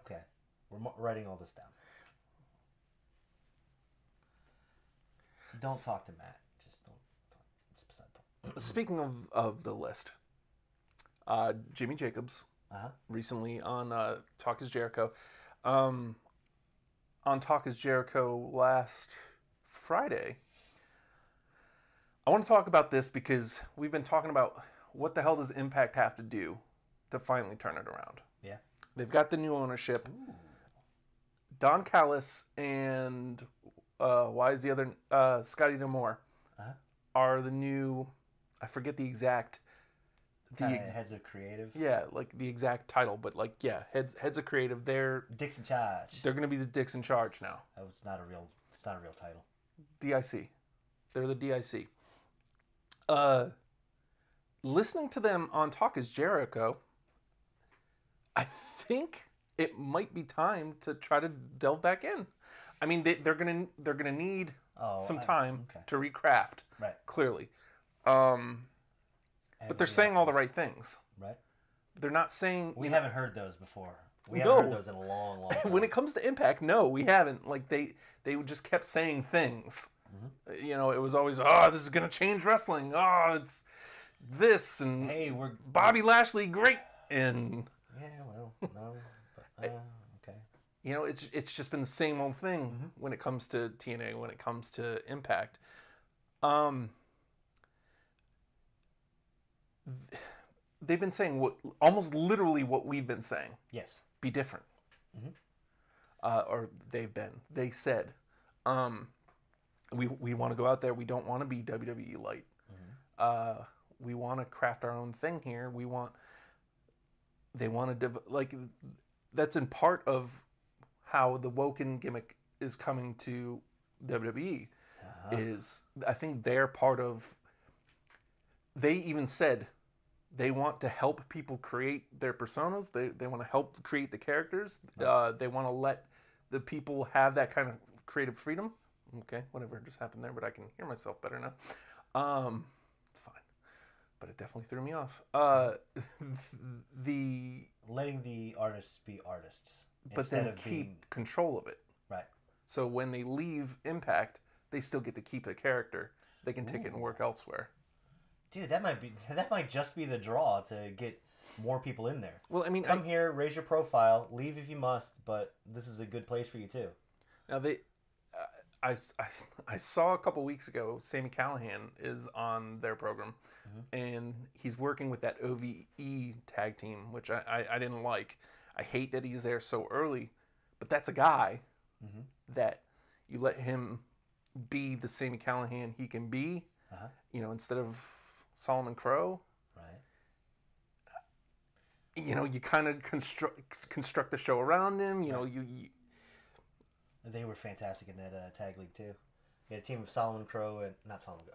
Okay. We're writing all this down. Don't talk to Matt. Just don't. It's beside the point. Speaking of the list, Jimmy Jacobs recently on Talk is Jericho. On Talk is Jericho last Friday, I want to talk about this because we've been talking about what the hell does Impact have to do to finally turn it around. Yeah. They've got the new ownership. Ooh. Don Callis and why is the other Scotty D'Amore are the new, I forget the exact heads of creative. Yeah, like the exact title, but like heads of creative. They're Dicks in charge. They're gonna be the Dicks in charge now. Oh, it's not a real title. DIC. They're the DIC. Listening to them on Talk is Jericho, I think it might be time to try to delve back in. I mean, they're gonna need some time to recraft. Right. Clearly. But they're saying all the right things. Right. They're not saying... We haven't heard those before. We haven't heard those in a long, long time. When it comes to Impact, no, we haven't. Like, they just kept saying things. You know, it was always, this is going to change wrestling. It's this. And hey, Bobby Lashley, great. And... Yeah, well, no. But, okay. You know, it's just been the same old thing when it comes to TNA, when it comes to Impact. They've been saying almost literally what we've been saying. Yes. Be different. Or they said, we want to go out there. We don't want to be WWE light. We want to craft our own thing here. They want to, that's in part of how the Woken gimmick is coming to WWE. Is, I think they're part of, they even said, they want to help people create their personas. They want to help create the characters. They want to let the people have that kind of creative freedom. Okay, whatever just happened there, but I can hear myself better now. It's fine, but it definitely threw me off. The Letting the artists be artists but instead then of keep being control of it. right. So when they leave Impact, they still get to keep the character. They can take it and work elsewhere. Dude, that might just be the draw to get more people in there. Well, I mean, Come here, raise your profile, leave if you must, but this is a good place for you too. now I saw a couple weeks ago, Sami Callihan is on their program, and he's working with that OVE tag team, which I didn't like. I hate that he's there so early, but that's a guy that you let him be the Sami Callihan he can be, you know, instead of Solomon Crow. Right. You know, you kind of construct the show around him. You know, you They were fantastic in that tag league too. You had a team of Solomon Crow and not Solomon,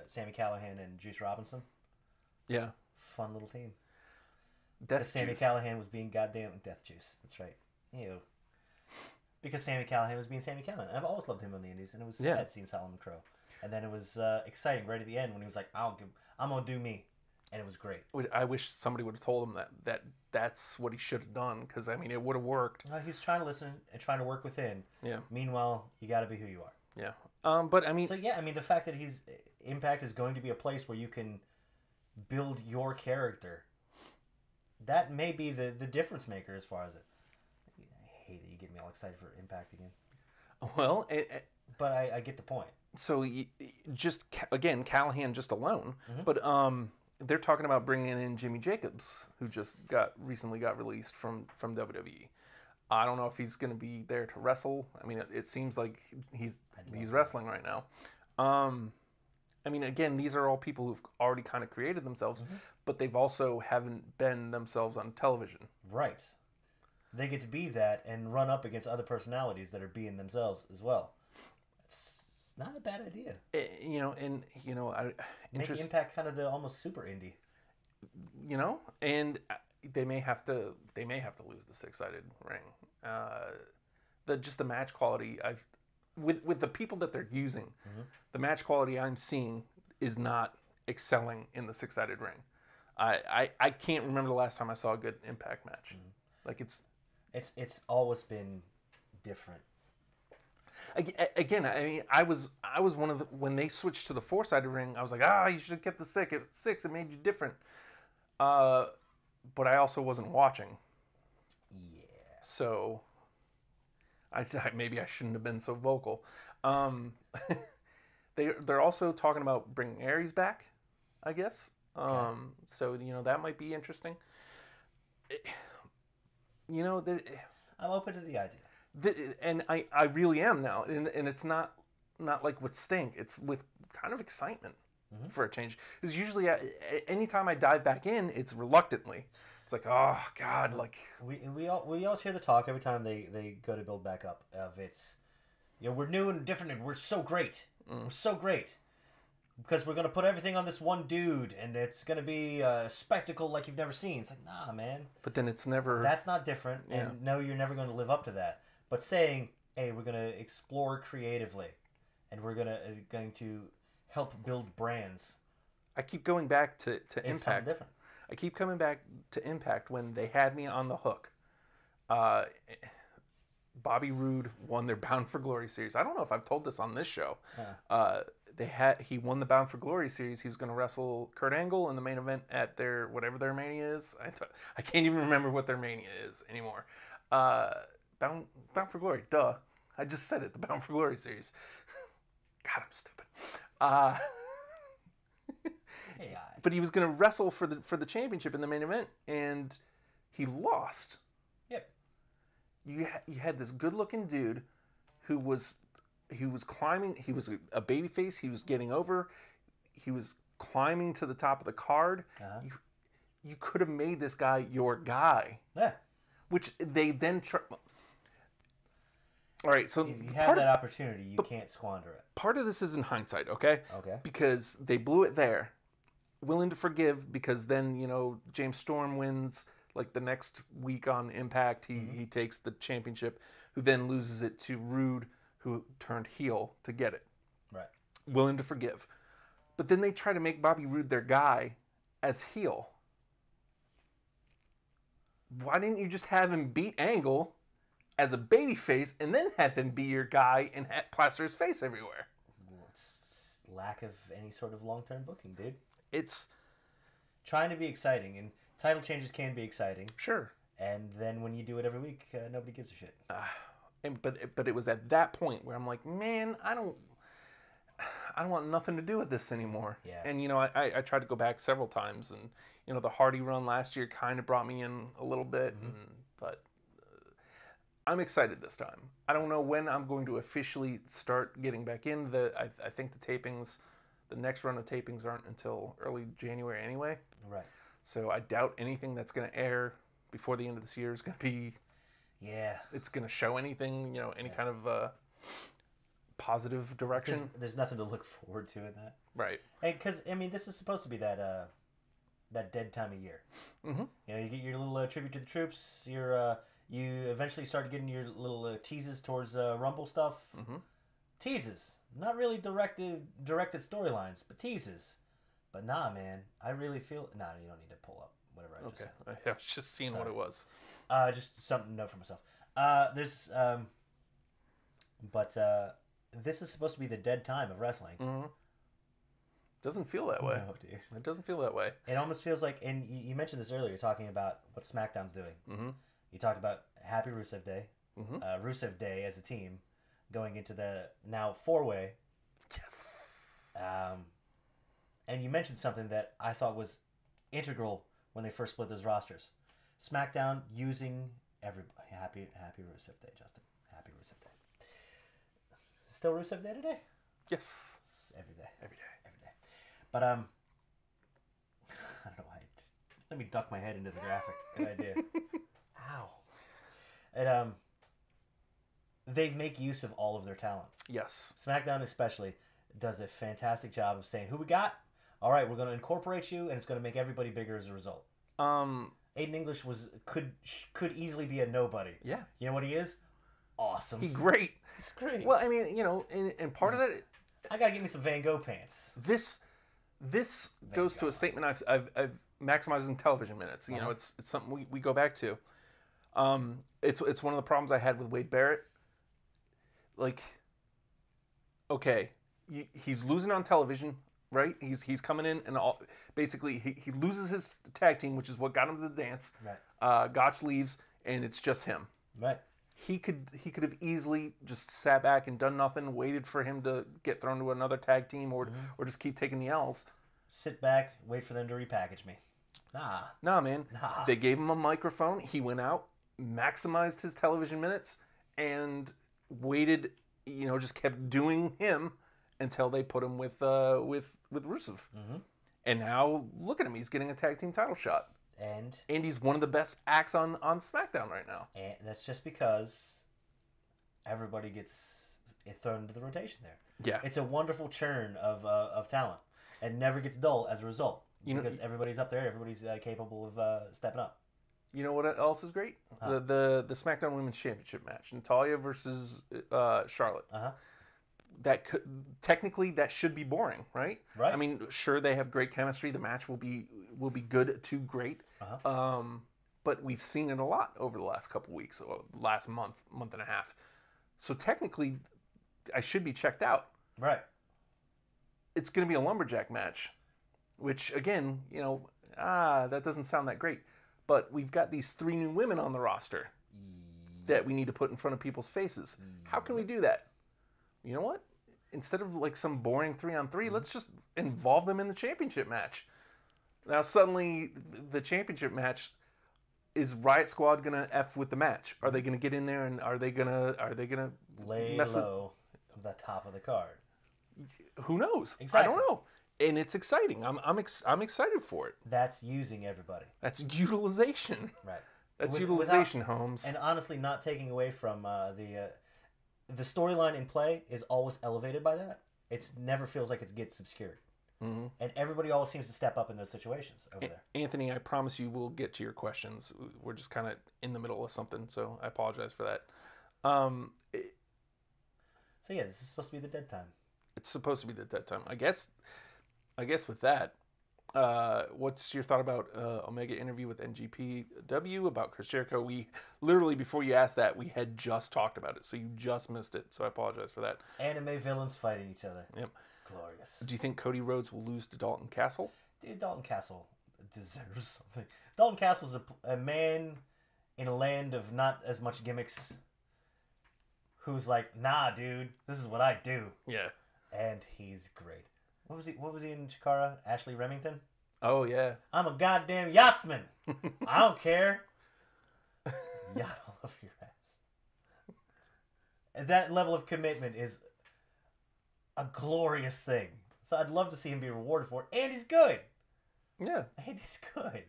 Sami Callihan and Juice Robinson. yeah. Fun little team. Death Sami Juice. Callihan was being goddamn Death Juice. That's right. Ew. Because Sami Callihan was being Sami Callihan. I've always loved him on the Indies, and it was sad seeing Solomon Crow. And then it was exciting right at the end when he was like, I'm gonna do me," and it was great. I wish somebody would have told him that's what he should have done, because I mean it would have worked. He was trying to listen and trying to work within. Yeah. Meanwhile, you got to be who you are. Yeah. But I mean, So yeah, I mean the fact that Impact is going to be a place where you can build your character, that may be the difference maker as far as it. I hate that you get me all excited for Impact again, well, but I get the point. so just again, Callahan just alone, but they're talking about bringing in Jimmy Jacobs, who just recently got released from WWE. I don't know if he's going to be there to wrestle. I mean, it seems like he's wrestling right now. I mean, again, these are all people who've already kind of created themselves, but they've also haven't been themselves on television. Right. They get to be that and run up against other personalities that are being themselves as well. It's not a bad idea. You know, and you know, Make Impact kind of the almost super indie. You know, and they may have to lose the 6-sided ring. Just the match quality with the people that they're using, the match quality I'm seeing is not excelling in the 6-sided ring. I can't remember the last time I saw a good Impact match. Like It's always been different. Again, I mean, I was one of the, when they switched to the 4-sided ring, I was like, you should have kept the 6. It made you different. But I also wasn't watching. Yeah. So maybe I shouldn't have been so vocal. They're also talking about bringing Aries back, I guess. So you know that might be interesting. You know, I'm open to the idea. And I really am now, and it's not like with Sting. It's with kind of excitement for a change. Because usually, anytime I dive back in, it's reluctantly. It's like, oh God, like we always hear the talk every time they go to build back up of it's, you know, we're new and different and we're so great. We're so great. Because we're going to put everything on this one dude, and it's going to be a spectacle like you've never seen. It's like, nah, man. But then it's never... That's not different, and no, you're never going to live up to that. But saying, hey, we're going to explore creatively, and we're going to help build brands. I keep going back to Impact. Something different. I keep coming back to Impact when they had me on the hook. Bobby Roode won their Bound for Glory series. I don't know if I've told this on this show. He won the Bound for Glory series. He was going to wrestle Kurt Angle in the main event at their whatever their Mania is. I can't even remember what their Mania is anymore. Bound for Glory, duh. I just said it. The Bound for Glory series. God, I'm stupid. But he was going to wrestle for the championship in the main event, and he lost. Yep. You had this good-looking dude who was climbing. He was a babyface. He was getting over. He was climbing to the top of the card. You could have made this guy your guy. Yeah. Which they then all right, so if you have that opportunity, you can't squander it. Part of this is in hindsight, okay? Okay. Because they blew it there. Willing to forgive, because then, you know, James Storm wins like the next week on Impact. He takes the championship, who then loses it to Rude, who turned heel to get it. Right. Willing to forgive. But then they try to make Bobby Roode their guy as heel. Why didn't you just have him beat Angle as a babyface and then have him be your guy and plaster his face everywhere? Well, it's lack of any sort of long-term booking, dude. It's Trying to be exciting, and title changes can be exciting. sure. And then when you do it every week, nobody gives a shit. But it was at that point where I'm like, man, I don't want nothing to do with this anymore. Yeah. And I tried to go back several times, and the Hardy run last year kind of brought me in a little bit, but I'm excited this time. I don't know when I'm going to officially start getting back in. I think the next run of tapings aren't until early January anyway. Right. So I doubt anything that's going to air before the end of this year is going to be. Yeah. It's going to show anything, any kind of positive direction. There's nothing to look forward to in that. Right. Because, this is supposed to be that dead time of year. Mm-hmm. You get your little tribute to the troops. You eventually start getting your little teases towards Rumble stuff. Mm-hmm. Teases. Not really directed storylines, but teases. But nah, man. I really feel... Nah, you don't need to pull up whatever I just said. I was just seeing what it was. Just something to note for myself. This is supposed to be the dead time of wrestling. Mm-hmm. Doesn't feel that way. No, dude. It doesn't feel that way. It almost feels like, and you mentioned this earlier, talking about what SmackDown's doing. Mm-hmm. You talked about Happy Rusev Day, Mm-hmm. Rusev Day as a team, going into the now 4-way. Yes. And you mentioned something that I thought was integral when they first split those rosters. SmackDown using everybody. Happy Rusev Day, Justin. Happy Rusev Day. Still Rusev Day today? Yes. It's every day. Every day. Every day. But I don't know why. Let me duck my head into the graphic. Good idea. Ow. And they make use of all of their talent. Yes. SmackDown especially does a fantastic job of saying, who we got? All right, we're going to incorporate you, and it's going to make everybody bigger as a result. Aiden English could easily be a nobody. Yeah. You know what he is? Awesome. He's great. He's great. Well, and part of that, I got to get me some Van Gogh pants. this goes to a statement I've maximized in television minutes. It's something we go back to. It's one of the problems I had with Wade Barrett. Like, okay, he's losing on television, right? He's coming in and basically he loses his tag team, which is what got him to the dance. Right. Gotch leaves, and it's just him. Right. He could have easily just sat back and done nothing, waited for him to get thrown to another tag team, or just keep taking the L's. Sit back, wait for them to repackage me. Nah, man. Nah. They gave him a microphone. He went out, maximized his television minutes, and waited. Just kept doing him until they put him with Rusev. Mm-hmm. And now look at him. He's getting a tag team title shot. And he's one of the best acts on SmackDown right now. And that's just because everybody gets thrown into the rotation there. Yeah. It's a wonderful churn of talent. And never gets dull as a result. Because everybody's up there. Everybody's capable of stepping up. You know what else is great? The SmackDown Women's Championship match. Natalya versus Charlotte. Uh-huh. Technically that should be boring, right? Right. I mean, sure, they have great chemistry. The match will be good to great. Uh-huh. But we've seen it a lot over the last couple weeks, or last month and a half. So technically, I should be checked out. Right. It's going to be a lumberjack match, which again, that doesn't sound that great. But we've got these 3 new women on the roster that we need to put in front of people's faces. How can we do that? You know what? Instead of like some boring 3-on-3, let's just involve them in the championship match. Now suddenly the championship match, is Riot Squad gonna F with the match? Are they gonna get in there and are they gonna lay mess low the top of the card? Who knows? Exactly. I don't know. And it's exciting. I'm excited for it. That's using everybody. That's utilization. Right. That's utilization, Holmes. And honestly, not taking away from the storyline in play is always elevated by that. It never feels like it gets obscured. Mm-hmm. And everybody always seems to step up in those situations over there. Anthony, I promise you we'll get to your questions. We're just kind of in the middle of something, so I apologize for that. So yeah, this is supposed to be the dead time. It's supposed to be the dead time. I guess with that, what's your thought about Omega interview with NGPW about Chris Jericho? We literally, before you asked that, we had just talked about it, so you just missed it. So I apologize for that. Anime villains fighting each other. Yep. Glorious. Do you think Cody Rhodes will lose to Dalton Castle? Dude, Dalton Castle deserves something. Dalton Castle's a man in a land of not as much gimmicks who's like, nah, dude, this is what I do. Yeah. And he's great. What was he in Chikara? Ashley Remington? Oh, yeah. I'm a goddamn yachtsman. I don't care. Yacht all over your ass. And that level of commitment is a glorious thing. So I'd love to see him be rewarded for it. And he's good. Yeah. And he's good.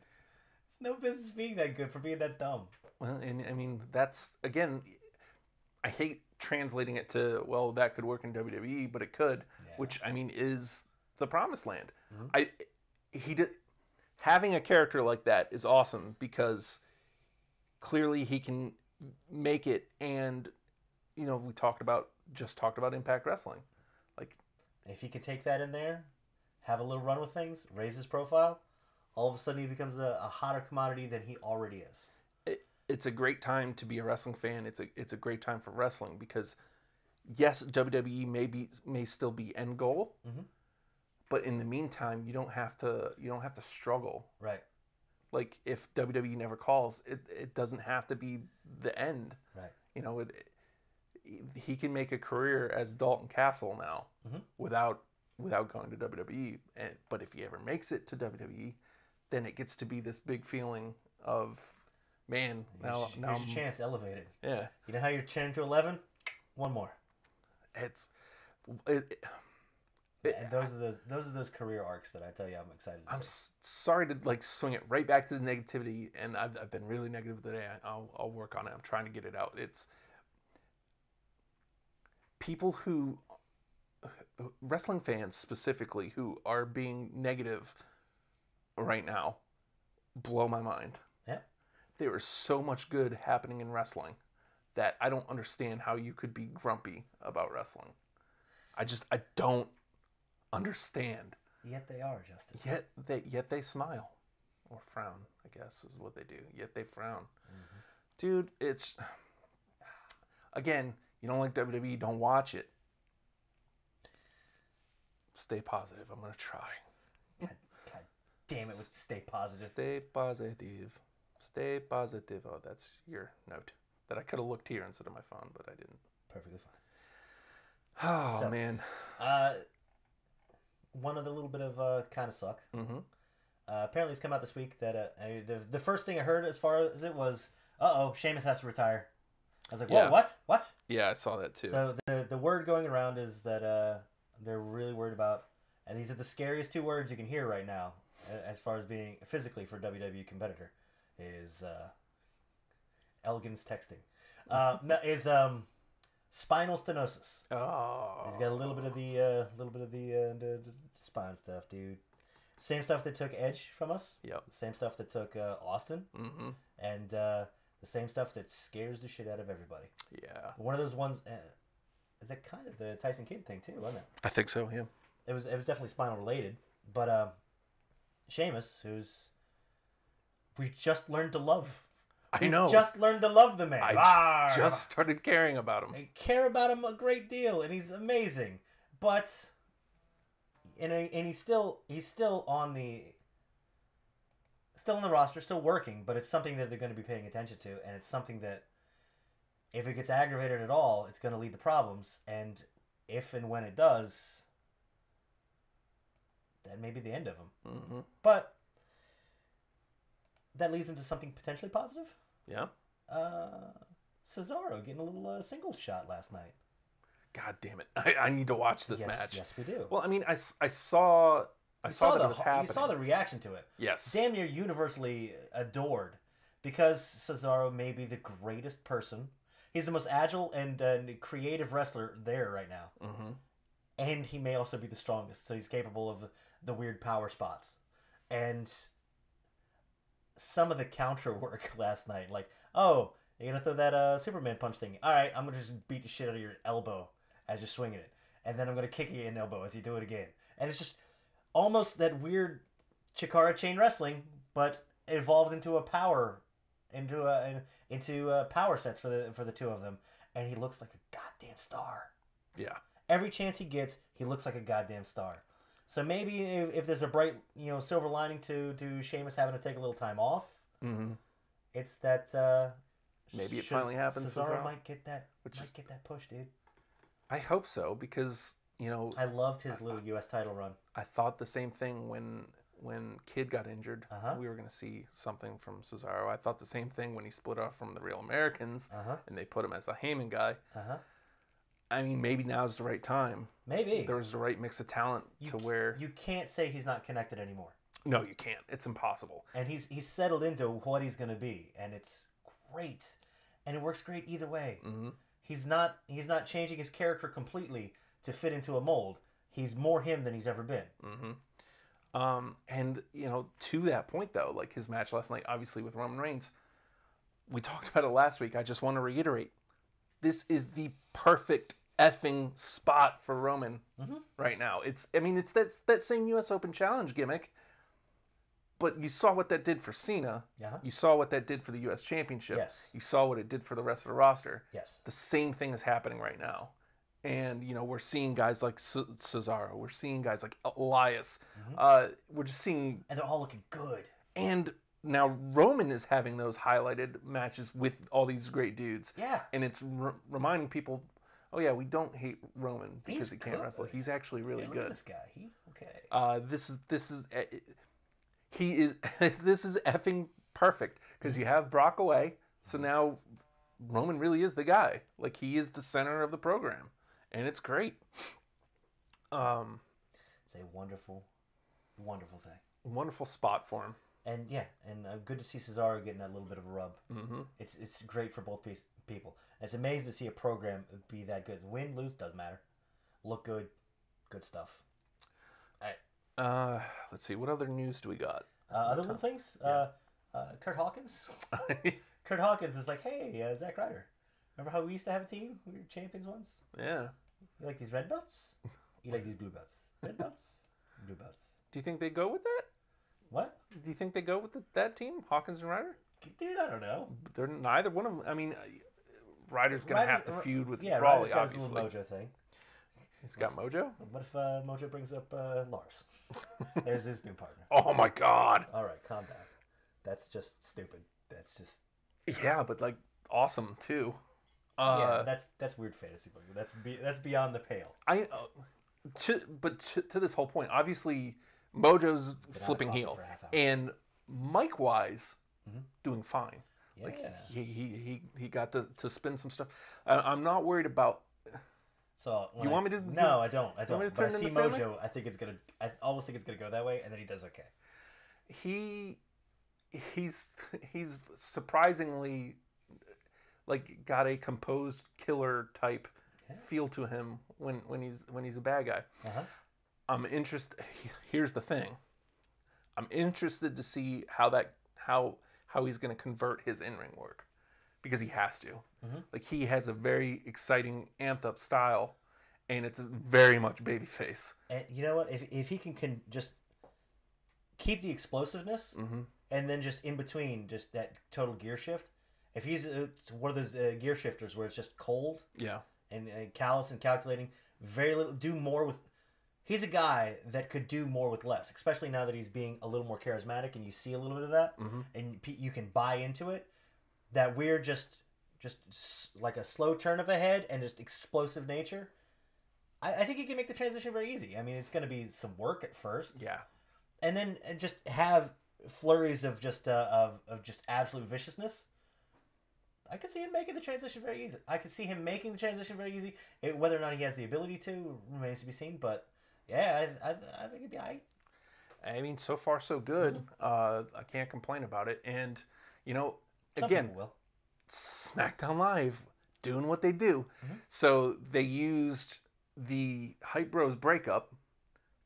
It's no business being that good for being that dumb. Well, and I mean, that's, again, I hate translating it to, well, that could work in WWE, but it could, which, I mean, is the promised land. Having a character like that is awesome because clearly he can make it, and, you know, we just talked about Impact Wrestling. Like, if he could take that in there, have a little run with things, raise his profile, all of a sudden he becomes a hotter commodity than he already is. It's a great time to be a wrestling fan. It's a great time for wrestling because, yes, WWE may still be end goal, but in the meantime, you don't have to struggle. Right. Like, if WWE never calls, it doesn't have to be the end. Right. You know, he can make a career as Dalton Castle now without going to WWE. But if he ever makes it to WWE, then it gets to be this big feeling of, man, now Here's your chance, elevate it. Yeah. You know how you're 10 to 11? One more. And those are those career arcs that I tell you I'm excited to see. Sorry to like swing it right back to the negativity, and I've been really negative today. I'll work on it. I'm trying to get it out. It's people who wrestling fans specifically who are being negative right now blow my mind. Yeah. There is so much good happening in wrestling that I don't understand how you could be grumpy about wrestling. I don't understand. Yet they are, Justin. Yet they smile. Or frown, I guess, is what they do. Yet they frown. Dude, it's... Again, you don't like WWE, don't watch it. Stay positive. I'm going to try. God damn it with stay positive. Stay positive. Stay positive. Oh, that's your note. That I could have looked here instead of my phone, but I didn't. Perfectly fine. Oh, So, man. One other little bit of kind of suck. Apparently it's come out this week that the first thing I heard as far as it was, Sheamus has to retire. I was like, whoa, Yeah. what? Yeah, I saw that too. So the word going around is that they're really worried about, and these are the scariest two words you can hear right now, as far as being physically for WWE competitor, is Elgin's texting. Is spinal stenosis. Oh. He's got a little bit of the spine stuff, dude. Same stuff that took Edge from us. Yep. Same stuff that took Austin. And the same stuff that scares the shit out of everybody. Yeah. One of those ones. Is that kind of the Tyson Kidd thing too, wasn't it? I think so, yeah. It was definitely spinal related, but Sheamus, who's we just learned to love. I know. Just learned to love the man. I just started caring about him. I care about him a great deal, and he's amazing. But and he's still on the roster, still working. But it's something that they're going to be paying attention to, and it's something that if it gets aggravated at all, it's going to lead to problems. And if and when it does, that may be the end of him. But that leads into something potentially positive. Yeah. Cesaro getting a little singles shot last night. God damn it! I need to watch this match. Yes, we do. Well, I mean, I saw that it was happening. You saw the reaction to it. Yes. Damn near universally adored, because Cesaro may be the greatest person. He's the most agile and creative wrestler there right now. And he may also be the strongest, so he's capable of the weird power spots. And some of the counter work last night, like, oh, you're gonna throw that Superman punch thing. All right, I'm gonna just beat the shit out of your elbow. as you're swinging it, and then I'm going to kick you in the elbow as you do it again. And it's just almost that weird Chikara chain wrestling, but evolved into a power, into power sets for the two of them. And he looks like a goddamn star. Yeah. Every chance he gets, he looks like a goddamn star. So maybe if there's a bright, silver lining to Sheamus having to take a little time off, it's that maybe it finally happens. Cesaro might get that push, dude. I hope so, because I loved his little U.S. title run. I thought the same thing when Kid got injured. We were going to see something from Cesaro. I thought the same thing when he split off from the Real Americans and they put him as a Heyman guy. I mean, maybe now's the right time. Maybe. There was the right mix of talent to where... You can't say he's not connected anymore. No, you can't. It's impossible. And he's settled into what he's going to be, and it's great. And it works great either way. He's not changing his character completely to fit into a mold. He's more him than he's ever been. And, to that point, though, like his match last night, obviously with Roman Reigns, we talked about it last week. I just want to reiterate. This is the perfect effing spot for Roman right now. It's that same U.S. Open Challenge gimmick, but you saw what that did for Cena. You saw what that did for the U.S. Championship. Yes. You saw what it did for the rest of the roster. Yes. The same thing is happening right now. And, we're seeing guys like Cesaro. We're seeing guys like Elias. We're just seeing... And they're all looking good. And now Roman is having those highlighted matches with all these great dudes. Yeah. And it's reminding people, oh yeah, we don't hate Roman because he can't good. wrestle. He's actually really look good. At this guy, he's okay. This is effing perfect because you have Brock away, so now Roman really is the guy. Like, he is the center of the program, and it's great. It's a wonderful, wonderful thing. Wonderful spot for him. And good to see Cesaro getting that little bit of a rub. It's great for both people. It's amazing to see a program be that good. Win, lose, doesn't matter. Look good, good stuff. Let's see, what other news do we got? Other little things. Kurt Hawkins. Kurt Hawkins is like, hey, Zack Ryder. Remember how we used to have a team? We were champions once. Yeah. You like these red belts? You like these blue belts? Red belts, blue belts. Do you think they go with that? What? Do you think they go with that team, Hawkins and Ryder? Dude, I don't know. They're neither one of them. I mean, Ryder's going to have to feud with Ryder's Brawley, got obviously. His little mojo thing. He's got mojo? What if Mojo brings up Lars? There's his new partner. Oh, my God. All right, calm down. That's just stupid. That's just... Yeah, but, like, awesome, too. Yeah, that's weird fantasy booking. That's beyond the pale. To this whole point, obviously... Mojo's flipping heel, and Mike Wise doing fine. Yeah. Like he got to spin some stuff. I'm not worried about. So you want me to? No, I don't. Want me to But I turn see into Stanley? Mojo. I almost think it's gonna go that way, and then he does okay. He's surprisingly like got a composed killer type feel to him when he's a bad guy. I'm interested. Here's the thing. I'm interested to see how he's going to convert his in-ring work, because he has to. Like, he has a very exciting, amped up style, and it's very much babyface. And you know what? If he can just keep the explosiveness, and then just in between, just that total gear shift. If he's one of those gear shifters where it's just cold, and callous and calculating, very little, do more with. He's a guy that could do more with less, especially now that he's being a little more charismatic, and you see a little bit of that, and you can buy into it. That weird, just like a slow turn of a head and just explosive nature. I think he can make the transition very easy. I mean, it's going to be some work at first, and then just have flurries of just absolute viciousness. I could see him making the transition very easy. Whether or not he has the ability to remains to be seen, but. Yeah, I think it'd be all right. I mean, so far so good. I can't complain about it. And, Some again, people will. SmackDown Live doing what they do. So they used the Hype Bros breakup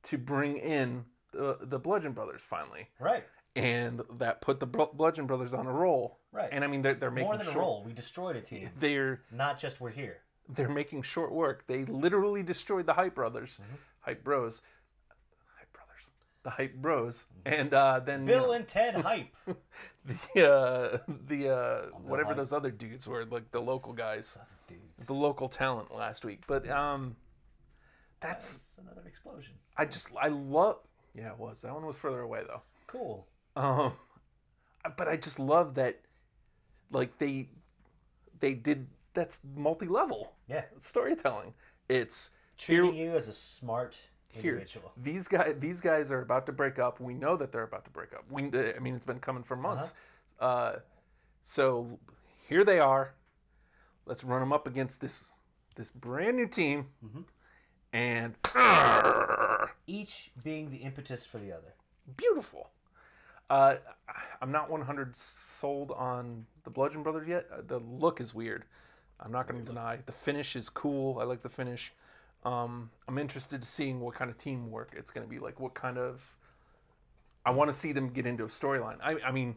to bring in the Bludgeon Brothers finally. Right. And that put the Bludgeon Brothers on a roll. Right. And I mean, they're making more than a roll. We destroyed a team. They're not just we're here. they're making short work. They literally destroyed the Hype Brothers, Hype Bros, the Hype Bros, and then Bill and Ted Hype. whatever Hype. those other dudes were, like the local guys, Dudes. the local talent last week. But that's That's another explosion. I love. Yeah, it was. That one was further away though. Cool. But I just love that, like they did. That's multi-level Yeah. storytelling. It's Treating you as a smart here. individual. These guys are about to break up. We know that they're about to break up. I mean, it's been coming for months. So here they are. Let's run them up against this brand new team, and Each being the impetus for the other. beautiful. I'm not 100 sold on the Bludgeon Brothers yet. The look is weird. I'm not going to deny. The finish is cool. I like the finish. I'm interested to seeing what kind of teamwork it's going to be like. What kind of... I want to see them get into a storyline. I mean,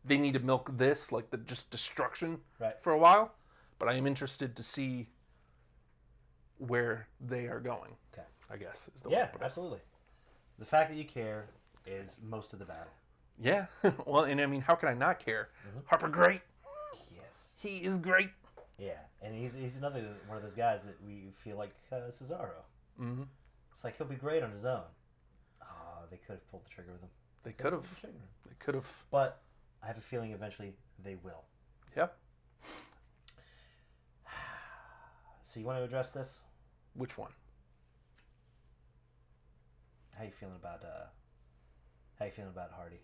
they need to milk this, like the just destruction for a while. But I am interested to see where they are going. Okay. I guess is the way Yeah, to put it. absolutely. The fact that you care is most of the battle. Yeah. Well, and I mean, how can I not care? Harper great. Yes. He is great. Yeah, and he's another one of those guys that we feel like Cesaro. Mm-hmm. It's like he'll be great on his own. Oh, they could have pulled the trigger with him. They could have. pulled the trigger. They could have. But I have a feeling eventually they will. Yeah. So you want to address this? Which one? How you feeling about Hardy?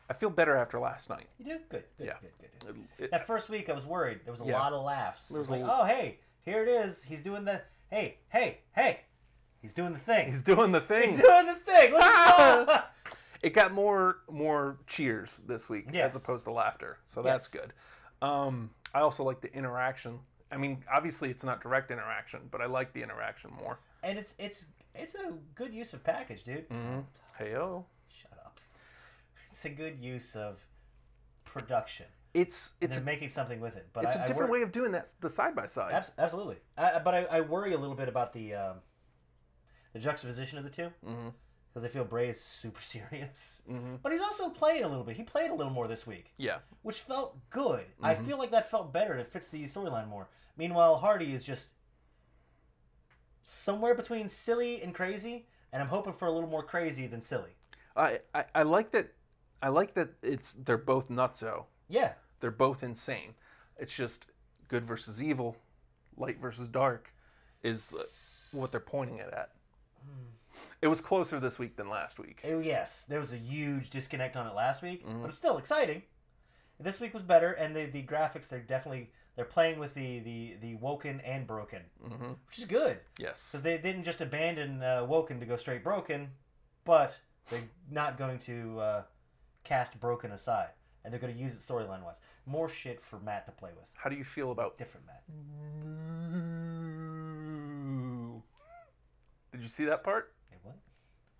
I feel better after last night. You do? Good. Yeah. Good. That first week I was worried. There was a lot of laughs. It There was was like, a- oh hey, here it is. He's doing the hey. He's doing the thing. He's doing the thing. He's doing the thing. Let's It got more cheers this week Yes. as opposed to laughter, so that's Yes. good. I also like the interaction. I mean, obviously it's not direct interaction, but I like the interaction more. And it's a good use of package, dude. Heyo. Shut up. It's a good use of production. It's They're making something with it, but it's a a different way of doing that. The side by side. Absolutely. But I worry a little bit about the juxtaposition of the two. Because I feel Bray is super serious. But he's also playing a little bit. He played a little more this week. Yeah. Which felt good. I feel like that felt better. It fits the storyline more. Meanwhile, Hardy is just somewhere between silly and crazy, and I'm hoping for a little more crazy than silly. I like that. I like that they're both nutso. Yeah. They're both insane. It's just good versus evil, light versus dark, is what they're pointing it at. It was closer this week than last week. Yes, there was a huge disconnect on it last week, but it's still exciting. This week was better, and the graphics they're playing with the Woken and Broken, which is good. Yes. Because they didn't just abandon Woken to go straight Broken, but they're not going to cast Broken aside, and they're going to use it storyline wise. More shit for Matt to play with. How do you feel about Different Matt. Did you see that part? Hey, what?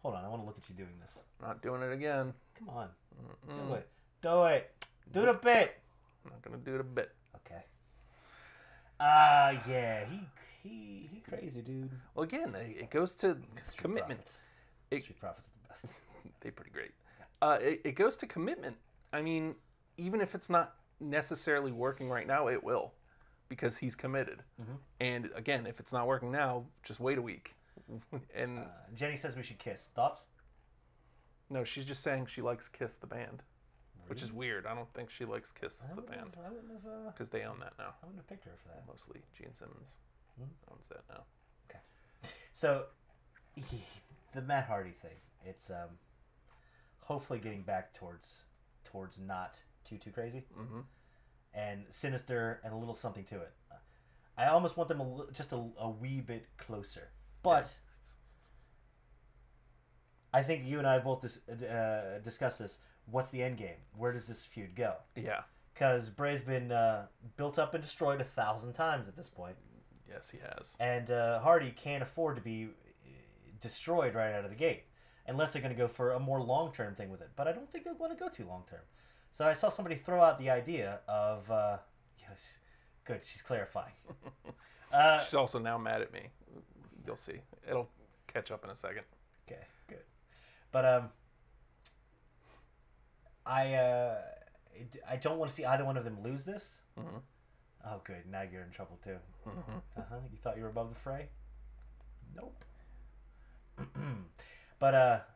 Hold on, I want to look at you doing this. Not doing it again. Come on, do it. Do it. Do the bit. I'm not gonna do it a bit. Okay. Yeah, he crazy, dude. Well, again, it goes to commitment. Profits. It- Street Profits is the best. They're pretty great. It goes to commitment. I mean, even if it's not necessarily working right now, it will, because he's committed. And again, if it's not working now, just wait a week. And Jenny says we should kiss. Thoughts? no, she's just saying she likes Kiss the band, which is weird. I don't think she likes Kiss the band I wouldn't have. because they own that now. I wouldn't have picked her for that. Mostly Gene Simmons owns that now. So, the Matt Hardy thing. It's hopefully getting back towards not too crazy, and sinister and a little something to it. I almost want them just a wee bit closer, but I think you and I both discussed this. What's the end game? Where does this feud go? Yeah. Because Bray's been built up and destroyed 1,000 times at this point. Yes, he has. And Hardy can't afford to be destroyed right out of the gate. Unless they're going to go for a more long-term thing with it. But I don't think they want to go too long-term. So I saw somebody throw out the idea of Good. She's clarifying. She's also now mad at me. You'll see. It'll catch up in a second. Okay, good. But I don't want to see either one of them lose this. Mm-hmm. Oh, good. Now you're in trouble too. You thought you were above the fray? Nope. But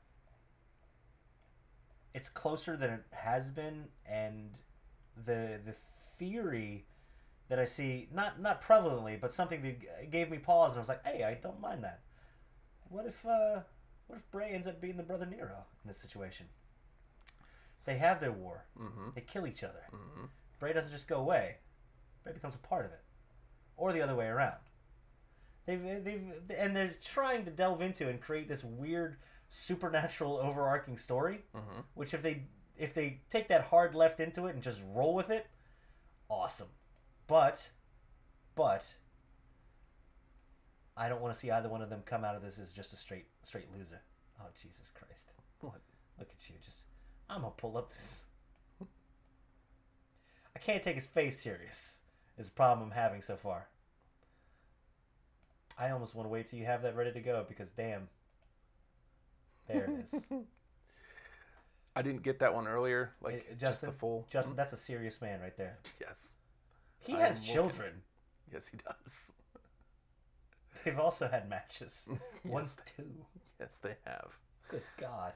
it's closer than it has been, and the theory that I see, not prevalently, but something that gave me pause, and I was like, hey, I don't mind that. What if Bray ends up being the brother Nero in this situation? They have their war. Mm-hmm. They kill each other. Mm-hmm. Bray doesn't just go away. Bray becomes a part of it, or the other way around. And they're trying to delve into and create this weird supernatural overarching story, Mm-hmm. which if they take that hard left into it and just roll with it, awesome. But I don't want to see either one of them come out of this as just a straight loser. Oh, Jesus Christ. What? Look at you. I'm going to pull up this. I can't take his face serious is the problem I'm having so far. I almost want to wait till you have that ready to go because damn. There it is. I didn't get that one earlier. Like, Justin, just the full... Justin, that's a serious man right there. Yes. He I'm has looking. children. Yes, he does. They've also had matches. Yes, Once, two. Yes, they have. Good God.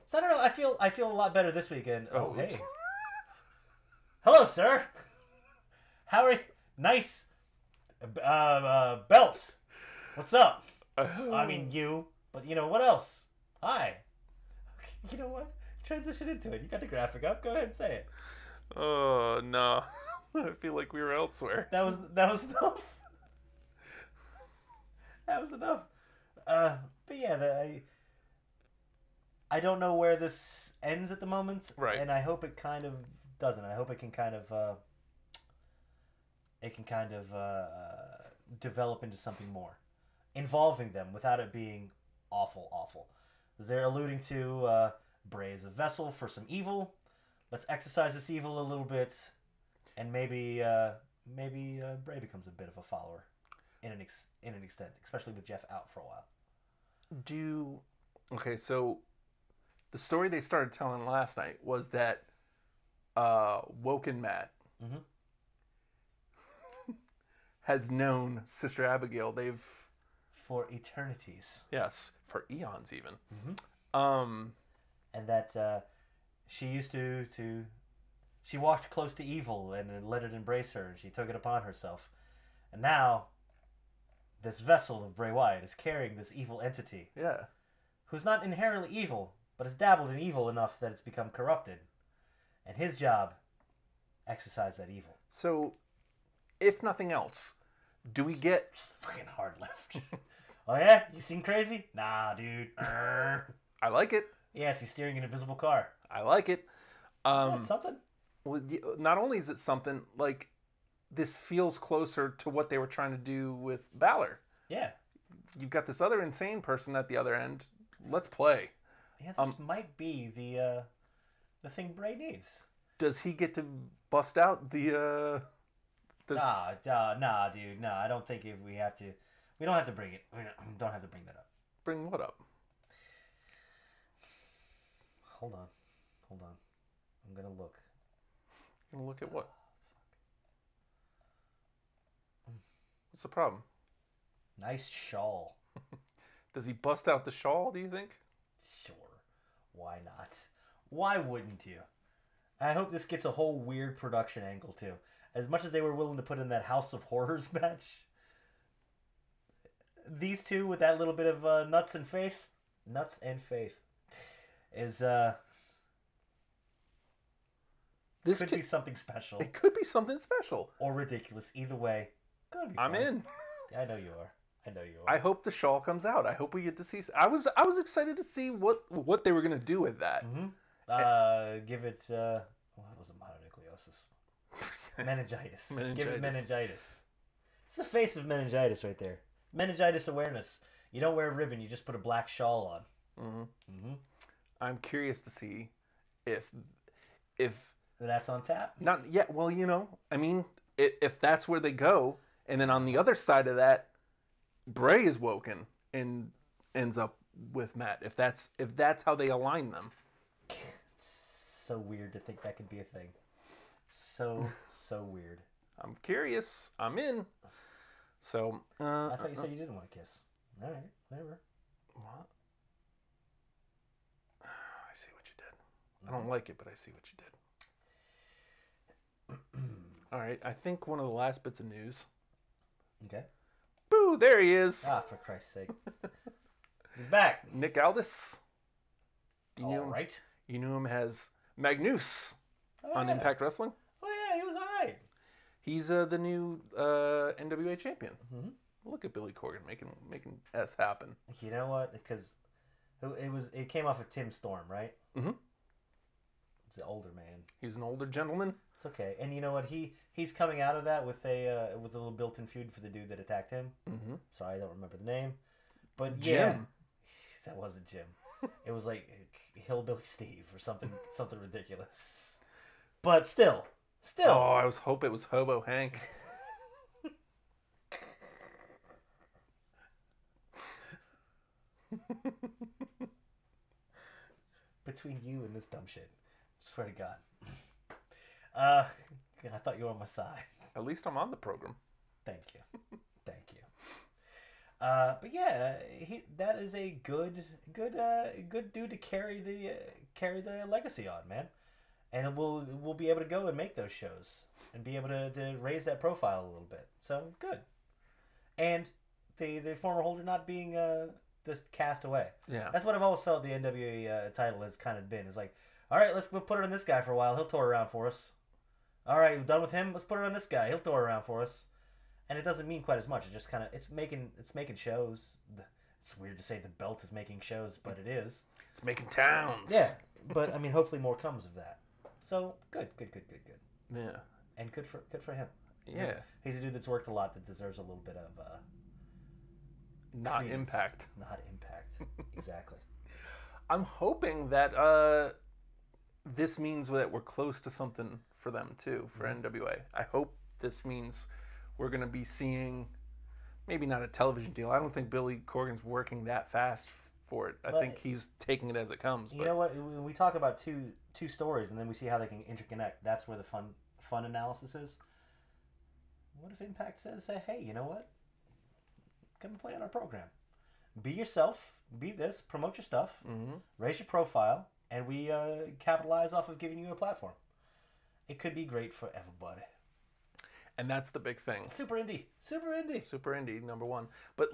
So I don't know. I feel a lot better this weekend. Oh, hey. oops. Hello, sir. How are you? Nice belt. What's up? I mean, you. But you know what else? Hi. You know what? Transition into it. You got the graphic up. Go ahead and say it. Oh, no. I feel like we were elsewhere. That was enough. That was enough. But yeah, I don't know where this ends at the moment, Right. And I hope it kind of doesn't. I hope it can kind of develop into something more, involving them without it being awful. Because they're alluding to Bray is a vessel for some evil. Let's exercise this evil a little bit, and maybe Bray becomes a bit of a follower, in an extent, especially with Jeff out for a while. Okay, so the story they started telling last night was that Woken Matt has known Sister Abigail. They've For eternities. Yes, for eons even. And that she used to she walked close to evil and let it embrace her, and she took it upon herself. And now this vessel of Bray Wyatt is carrying this evil entity, Yeah. who's not inherently evil, but has dabbled in evil enough that it's become corrupted. And his job, exercise that evil. So, if nothing else, do we get... Fucking hard left. Oh yeah? You seem crazy? Nah, dude. I like it. Yes, he's steering an invisible car. I like it. That's something. Well, not only is it something, like, this feels closer to what they were trying to do with Balor. Yeah. You've got this other insane person at the other end. Let's play. Yeah, this might be the thing Bray needs. Does he get to bust out the... Nah, dude. Nah, I don't think if we have to... We don't have to bring it. We don't have to bring that up. Bring what up? Hold on. I'm going to look. You gonna look at what? What's the problem? Nice shawl. Does he bust out the shawl, do you think? Sure. Why not? Why wouldn't you? I hope this gets a whole weird production angle, too. As much as they were willing to put in that House of Horrors match, these two with that little bit of nuts and faith, is, This could be something special. It could be something special. Or ridiculous. Either way, gonna be I'm fun. in. I know you are. I hope the shawl comes out. I hope we get to see... I was excited to see what they were going to do with that. Give it... what was it? Mononucleosis. Meningitis. Give it meningitis. It's the face of meningitis right there. Meningitis awareness. You don't wear a ribbon. You just put a black shawl on. I'm curious to see if That's on tap. not yet. Well, I mean, if that's where they go, and then on the other side of that, Bray is woken and ends up with Matt. If that's how they align them. It's so weird to think that could be a thing. So weird. I'm curious. I'm in. So I thought you said you didn't want to kiss. All right, whatever. What? I see what you did. I don't like it, but I see what you did. All right, I think one of the last bits of news. Okay. Boo! There he is. Ah, for Christ's sake. He's back. Nick Aldis. All right. You knew him as Magnus on yeah. Impact Wrestling. Oh yeah, he was all right. He's the new NWA champion. Mm-hmm. Look at Billy Corgan making S happen. You know what? Because it came off of Tim Storm, right? Mm-hmm. He's the older man. He's an older gentleman. It's okay. And you know what? He's coming out of that with a little built-in feud for the dude that attacked him. Mm-hmm. Sorry, I don't remember the name. But Jim. yeah, that wasn't Jim. It was like Hillbilly Steve or something ridiculous. But still. Oh, I was hope it was Hobo Hank. Between you and this dumb shit, swear to God. I thought you were on my side. At least I'm on the program. Thank you. But yeah, that is a good dude to carry the legacy on, man. And we'll be able to go and make those shows and be able to raise that profile a little bit. So good. And the former holder not being just cast away. Yeah. That's what I've always felt the NWA title has kind of been. It's like, all right, we'll put it on this guy for a while. He'll tour around for us. All right, we're done with him. Let's put it on this guy. He'll tour around for us. And it doesn't mean quite as much. It just kind of it's making shows. It's weird to say the belt is making shows, but it is. It's making towns. Yeah, but I mean, hopefully more comes of that. So good. Yeah. And good for him. He's a dude that's worked a lot that deserves a little bit of not credence. impact. Not impact. Exactly. I'm hoping that this means that we're close to something for them too, for NWA. I hope this means we're going to be seeing maybe not a television deal. I don't think Billy Corgan's working that fast for it. I think he's taking it as it comes. You know what? When we talk about two stories and then we see how they can interconnect, that's where the fun analysis is. What if Impact says, hey, you know what? Come and play on our program. Be yourself. Be this. Promote your stuff. Mm-hmm. Raise your profile. And we capitalize off of giving you a platform. It could be great for everybody. And that's the big thing. Super indie, number one. But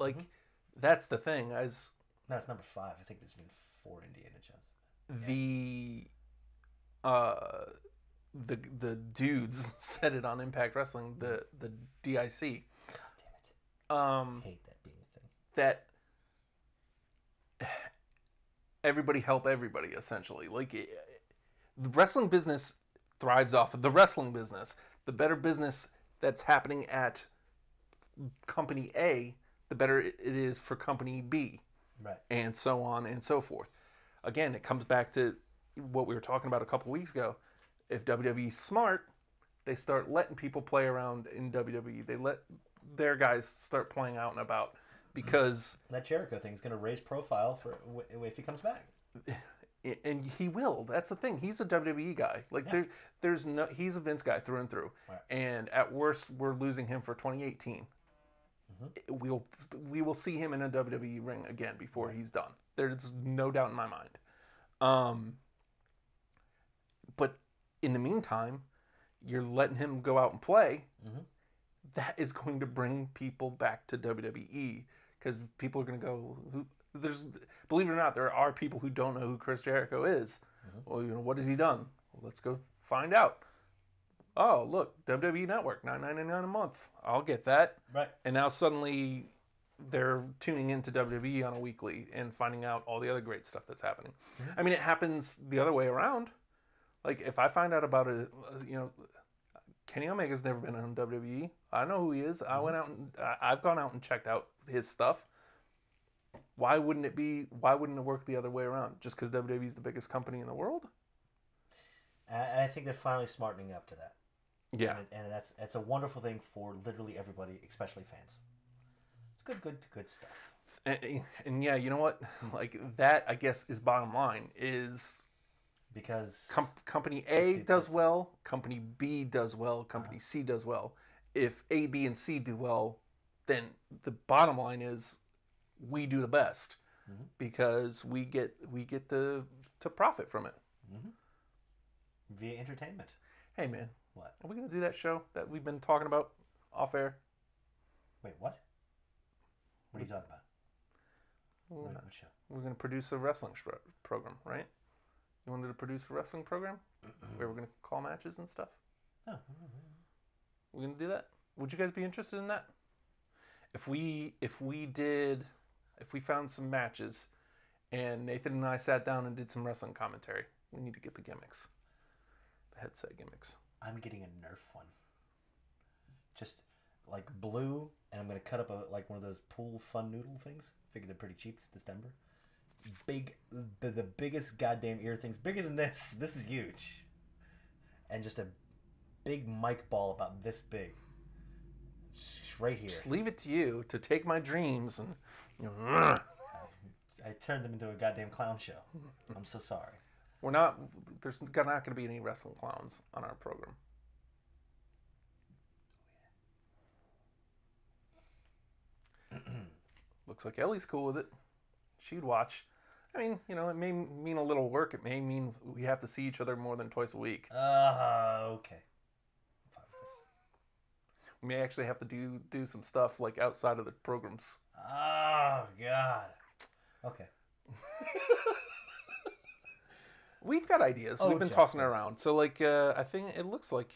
that's the thing. As that's number 5. I think there's been 4 indie in a chance. The dudes said it on Impact Wrestling. The DIC. God damn it. Hate that being a thing. That everybody help everybody, essentially. The wrestling business thrives off of the wrestling business. The better business that's happening at company A, the better it is for company B. Right. And so on and so forth. Again, it comes back to what we were talking about a couple weeks ago. If WWE's smart, they start letting people play around in WWE. They let their guys start playing out and about because that Jericho thing is going to raise profile for if he comes back. And he will. That's the thing. He's a WWE guy. There's no. He's a Vince guy through and through. Right. And at worst, we're losing him for 2018. Mm-hmm. We will see him in a WWE ring again before he's done. There's no doubt in my mind. But in the meantime, you're letting him go out and play. Mm-hmm. That is going to bring people back to WWE because people are going to go. Believe it or not, there are people who don't know who Chris Jericho is. Mm-hmm. Well, what has he done? Well, let's go find out. Oh, look, WWE Network, $9.99 a month. I'll get that. Right. And now suddenly they're tuning into WWE on a weekly and finding out all the other great stuff that's happening. Mm-hmm. I mean, it happens the other way around. If I find out about it, Kenny Omega's never been on WWE. I know who he is. Mm-hmm. I've gone out and checked out his stuff. Why wouldn't it work the other way around? Just because WWE is the biggest company in the world? I think they're finally smartening up to that. Yeah. And that's a wonderful thing for literally everybody, especially fans. It's good stuff. And yeah, you know what? Like that, I guess, is bottom line. Is because company A does well, company B does well, company C does well. If A, B, and C do well, then the bottom line is we do the best because we get to profit from it via entertainment. Hey man, What? are we gonna do that show that we've been talking about off air? Wait, what? What are you talking about? What show? We're gonna produce a wrestling program, right? You wanted to produce a wrestling program where we're gonna call matches and stuff. Oh. We're gonna do that. Would you guys be interested in that? If we found some matches, and Nathan and I sat down and did some wrestling commentary, we need to get the gimmicks, the headset gimmicks. I'm getting a Nerf one. Just like blue, and I'm gonna cut up one of those pool fun noodle things. Figure they're pretty cheap. It's December. The biggest goddamn ear things, bigger than this. This is huge, and just a big mic ball about this big, right here. Just leave it to you to take my dreams and. I turned them into a goddamn clown show. I'm so sorry. We're not. There's not going to be any wrestling clowns on our program. Looks like Ellie's cool with it. She'd watch. I mean, you know, it may mean a little work. It may mean we have to see each other more than twice a week. Okay. We may actually have to do some stuff like outside of the programs. Oh God. Okay. We've got ideas. We've been tossing it around. So like, I think it looks like,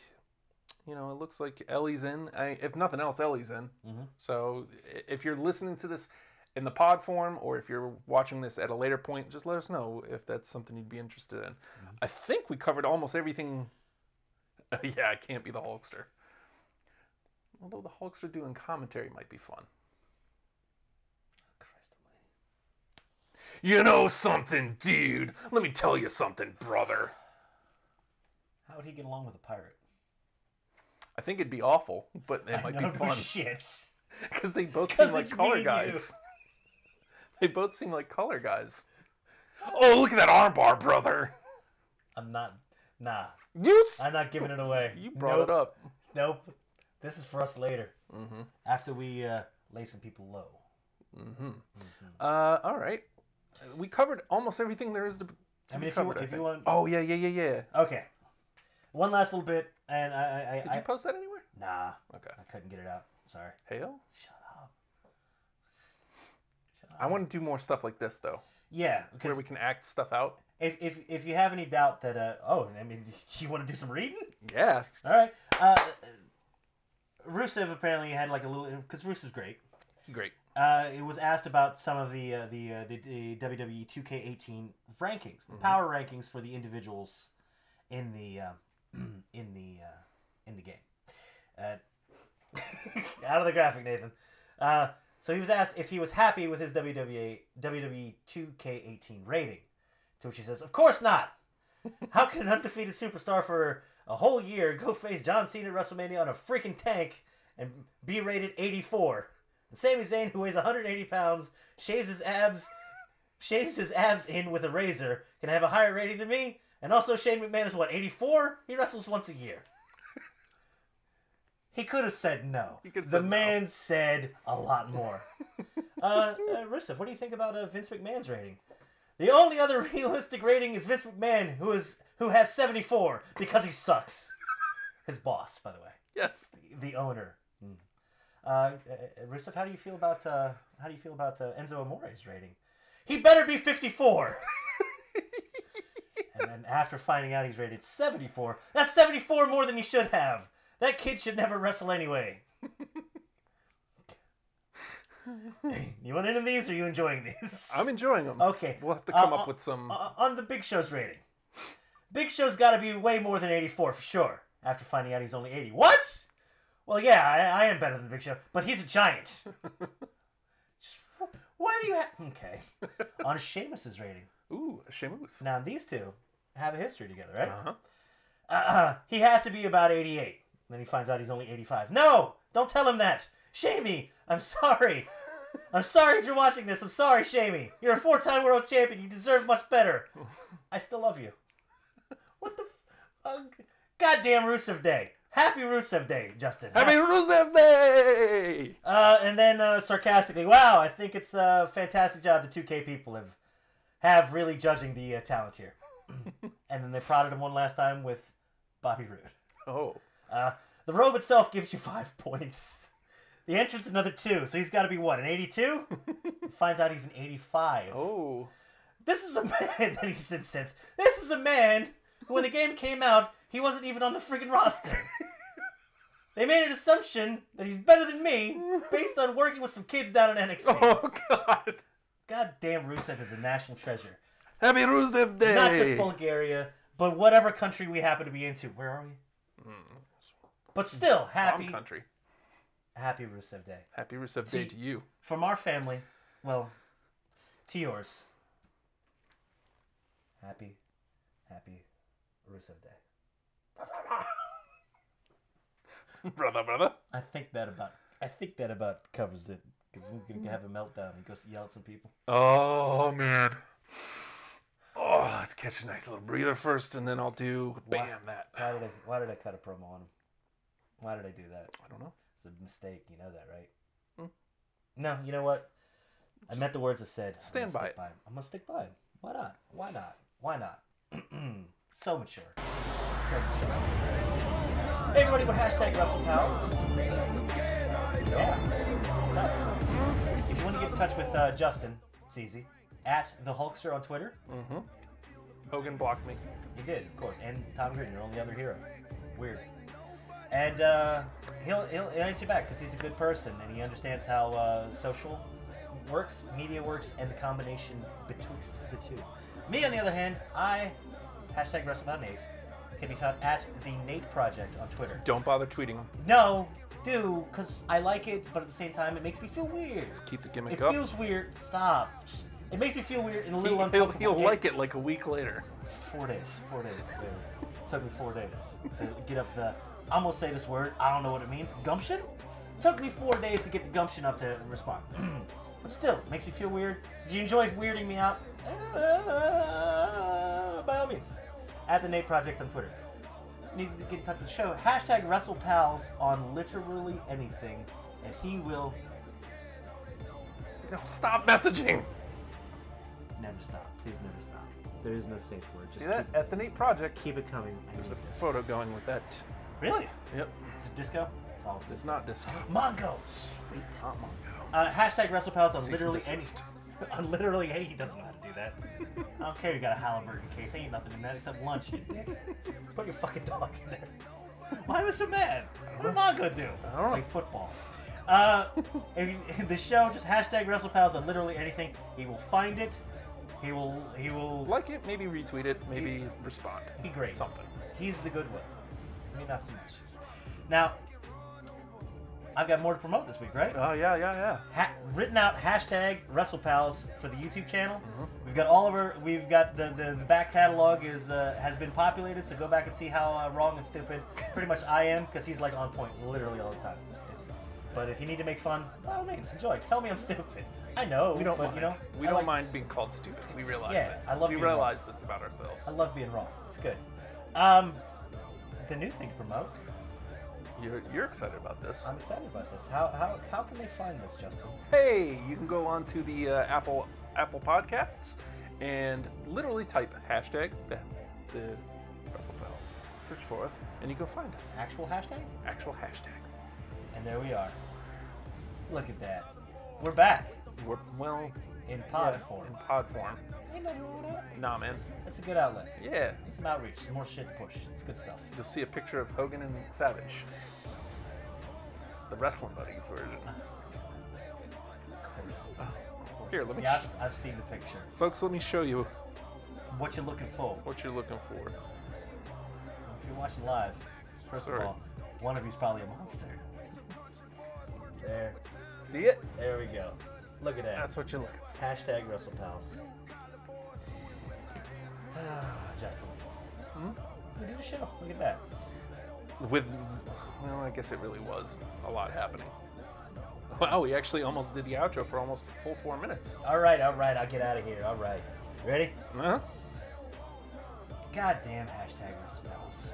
Ellie's in. If nothing else, Ellie's in. So if you're listening to this in the pod form, or if you're watching this at a later point, just let us know if that's something you'd be interested in. I think we covered almost everything. Yeah, it can't be the Hulkster. Although the Hulkster doing commentary might be fun. Christ almighty. You know something, dude? Let me tell you something, brother. How would he get along with a pirate? I think it'd be awful, but it might be fun. Shit. Because they both seem like it's color me and guys. They both seem like color guys. Oh, look at that armbar, brother. I'm not. Nah. You. I'm not giving it away. You brought it up. Nope. This is for us later. After we lay some people low. All right. We covered almost everything there is to be covered. If you want. Oh yeah. Okay. One last little bit, and Did you post that anywhere? Nah. Okay. I couldn't get it out. Sorry. Hale? Shut up. I want to do more stuff like this though. Yeah, where we can act stuff out. If you have any doubt that do you want to do some reading? Yeah. All right. Rusev apparently had like a little, because Rusev's great. Great. It was asked about some of the WWE 2K18 rankings, the power rankings for the individuals in the game. Out of the graphic, Nathan. So he was asked if he was happy with his WWE 2K18 rating, to which he says, "Of course not. How can an undefeated superstar for a whole year go face John Cena at WrestleMania on a freaking tank and be rated 84? And Sami Zayn, who weighs 180 pounds, shaves his abs in with a razor, can have a higher rating than me? And also Shane McMahon is 84? He wrestles once a year." He could have said no. The man said a lot more. Rusev, what do you think about Vince McMahon's rating? The only other realistic rating is Vince McMahon, who has 74 because he sucks. His boss, by the way. Yes. The owner. Rusev, how do you feel about Enzo Amore's rating? He better be 54. And then after finding out he's rated 74, that's 74 more than he should have. That kid should never wrestle anyway. You want into these, or are you enjoying these? I'm enjoying them. Okay. We'll have to come up with some... on the Big Show's rating. Big Show's got to be way more than 84 for sure, after finding out he's only 80. What? Well, yeah, I am better than Big Show, but he's a giant. Why do you have... Okay. On Sheamus's rating. Ooh, Sheamus. Now, these two have a history together, right? Uh-huh. He has to be about 88. then he finds out he's only 85. No! Don't tell him that! Shamey! I'm sorry! I'm sorry if you're watching this. I'm sorry, Shamey. You're a 4-time world champion. You deserve much better. I still love you. What the goddamn Rusev Day. Happy Rusev Day, Justin. Happy Rusev Day! And then sarcastically, wow, I think it's a fantastic job the 2K people have really judging the talent here. And then they prodded him one last time with Bobby Roode. Oh. The robe itself gives you 5 points. The entrance another 2, so he's got to be what, an 82? He finds out he's an 85. Oh. This is a man that he's since. This is a man who, when the game came out, he wasn't even on the friggin' roster. They made an assumption that he's better than me based on working with some kids down in NXT. Oh, God. Goddamn, Rusev is a national treasure. Happy Rusev Day! Not just Bulgaria, but whatever country we happen to be into. Where are we? But still, happy. Bomb country. Happy Rusev Day. Happy Rusev Day to you. From our family, well, to yours. Happy Rusev Day. Brother. I think that about covers it. Because we're gonna have a meltdown and go yell at some people. Oh, man. Oh, let's catch a nice little breather first, and then I'll do that. Why did I cut a promo on him? Why did I do that? I don't know. It's a mistake. You know that, right? No, you know what? I meant the words I said. Stand by it. I'm gonna stick by him. Why not? Why not? So mature. So mature. Hey everybody, we're hashtag WrestlePals. Yeah. What's up? If you want to get in touch with Justin, it's easy. At the Hulkster on Twitter. Mm-hmm. Hogan blocked me. He did, of course. And Tom Green, your only other hero. Weird. And he'll answer you back because he's a good person and he understands how social works, media works, and the combination betwixt the two. Me, on the other hand, hashtag WrestleNate, can be found at the Nate Project on Twitter. Don't bother tweeting him. No, do, because I like it, but at the same time, it makes me feel weird. Just keep the gimmick it up. It feels weird. Stop. It makes me feel weird and a little uncomfortable. He'll like it like a week later. 4 days. 4 days. It took me 4 days to get up the... I'm going to say this word. I don't know what it means. Gumption? It took me 4 days to get the gumption up to respond. But still, it makes me feel weird. If you enjoy weirding me out, by all means. At the Nate Project on Twitter. Need to get in touch with the show. Hashtag WrestlePals on literally anything. And he will... No, stop messaging. Never stop. Please never stop. There is no safe word. See that? At the Nate Project. Keep it coming. There's a photo going with that. Really? Yep. Is it disco? It's always It's not disco. Mongo. Sweet. It's not Mongo. Hashtag WrestlePals on Cease literally and any. desist. On literally any. He doesn't know how to do that. I don't care. You got a Halliburton case. Ain't nothing in that except lunch. You dick. Put your fucking dog in there. Why am I so mad? What did Mongo do? I don't know. Play football. The show, just hashtag WrestlePals on literally anything. He will find it. He will like it, maybe retweet it, maybe respond. Be great. Something. He's the good one. Me, not so much. Now, I've got more to promote this week, right? Oh, yeah. Written out hashtag WrestlePals for the YouTube channel. We've got all of our. We've got the back catalog has been populated. So go back and see how wrong and stupid pretty much I am, because he's like on point literally all the time. But if you need to make fun, by all means, enjoy. Tell me I'm stupid. I know. We don't but, mind. You know, we don't mind being called stupid. We realize it. I love. We being realize wrong. this about ourselves. I love being wrong. It's good. The new thing to promote. You're excited about this. I'm excited about this. How can they find this, Justin? Hey, you can go on to the Apple Podcasts and literally type hashtag the WrestlePals. Search for us, and you can find us. Actual hashtag? Actual hashtag. And there we are. Look at that. We're back. We're, well... In pod form. In pod form. Ain't nothing wrong with that. Nah, man. It's a good outlet. Yeah. It's some outreach. Some more shit to push. It's good stuff. You'll see a picture of Hogan and Savage. The Wrestling Buddies version. Here, let me... Yeah, I've seen the picture. Folks, let me show you... What you're looking for. What you're looking for. If you're watching live, first Sorry. of all, one of you's probably a monster. There. See it? There we go. Look at that. That's what you're looking for. Hashtag WrestlePals. Justin. We did a show. Look at that. Well, I guess it really was a lot happening. Wow, we actually almost did the outro for almost a full 4 minutes. All right, I'll get out of here. All right. Ready? Huh? Goddamn hashtag WrestlePals.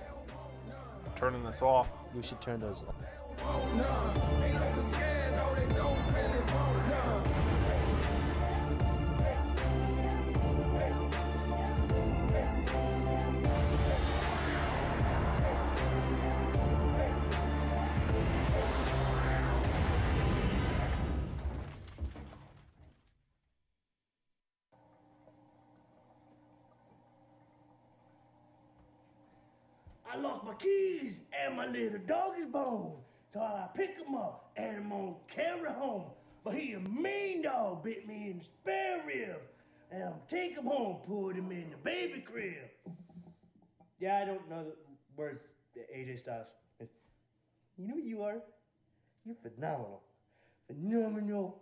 I'm turning this off. You should turn those off. I lost my keys and my little doggy's bone. So I pick him up and I'm gonna carry home. But he a mean dog, bit me in the spare rib. And I'm take him home, put him in the baby crib. Yeah, I don't know the words, AJ Styles. You know who you are? You're phenomenal. Phenomenal.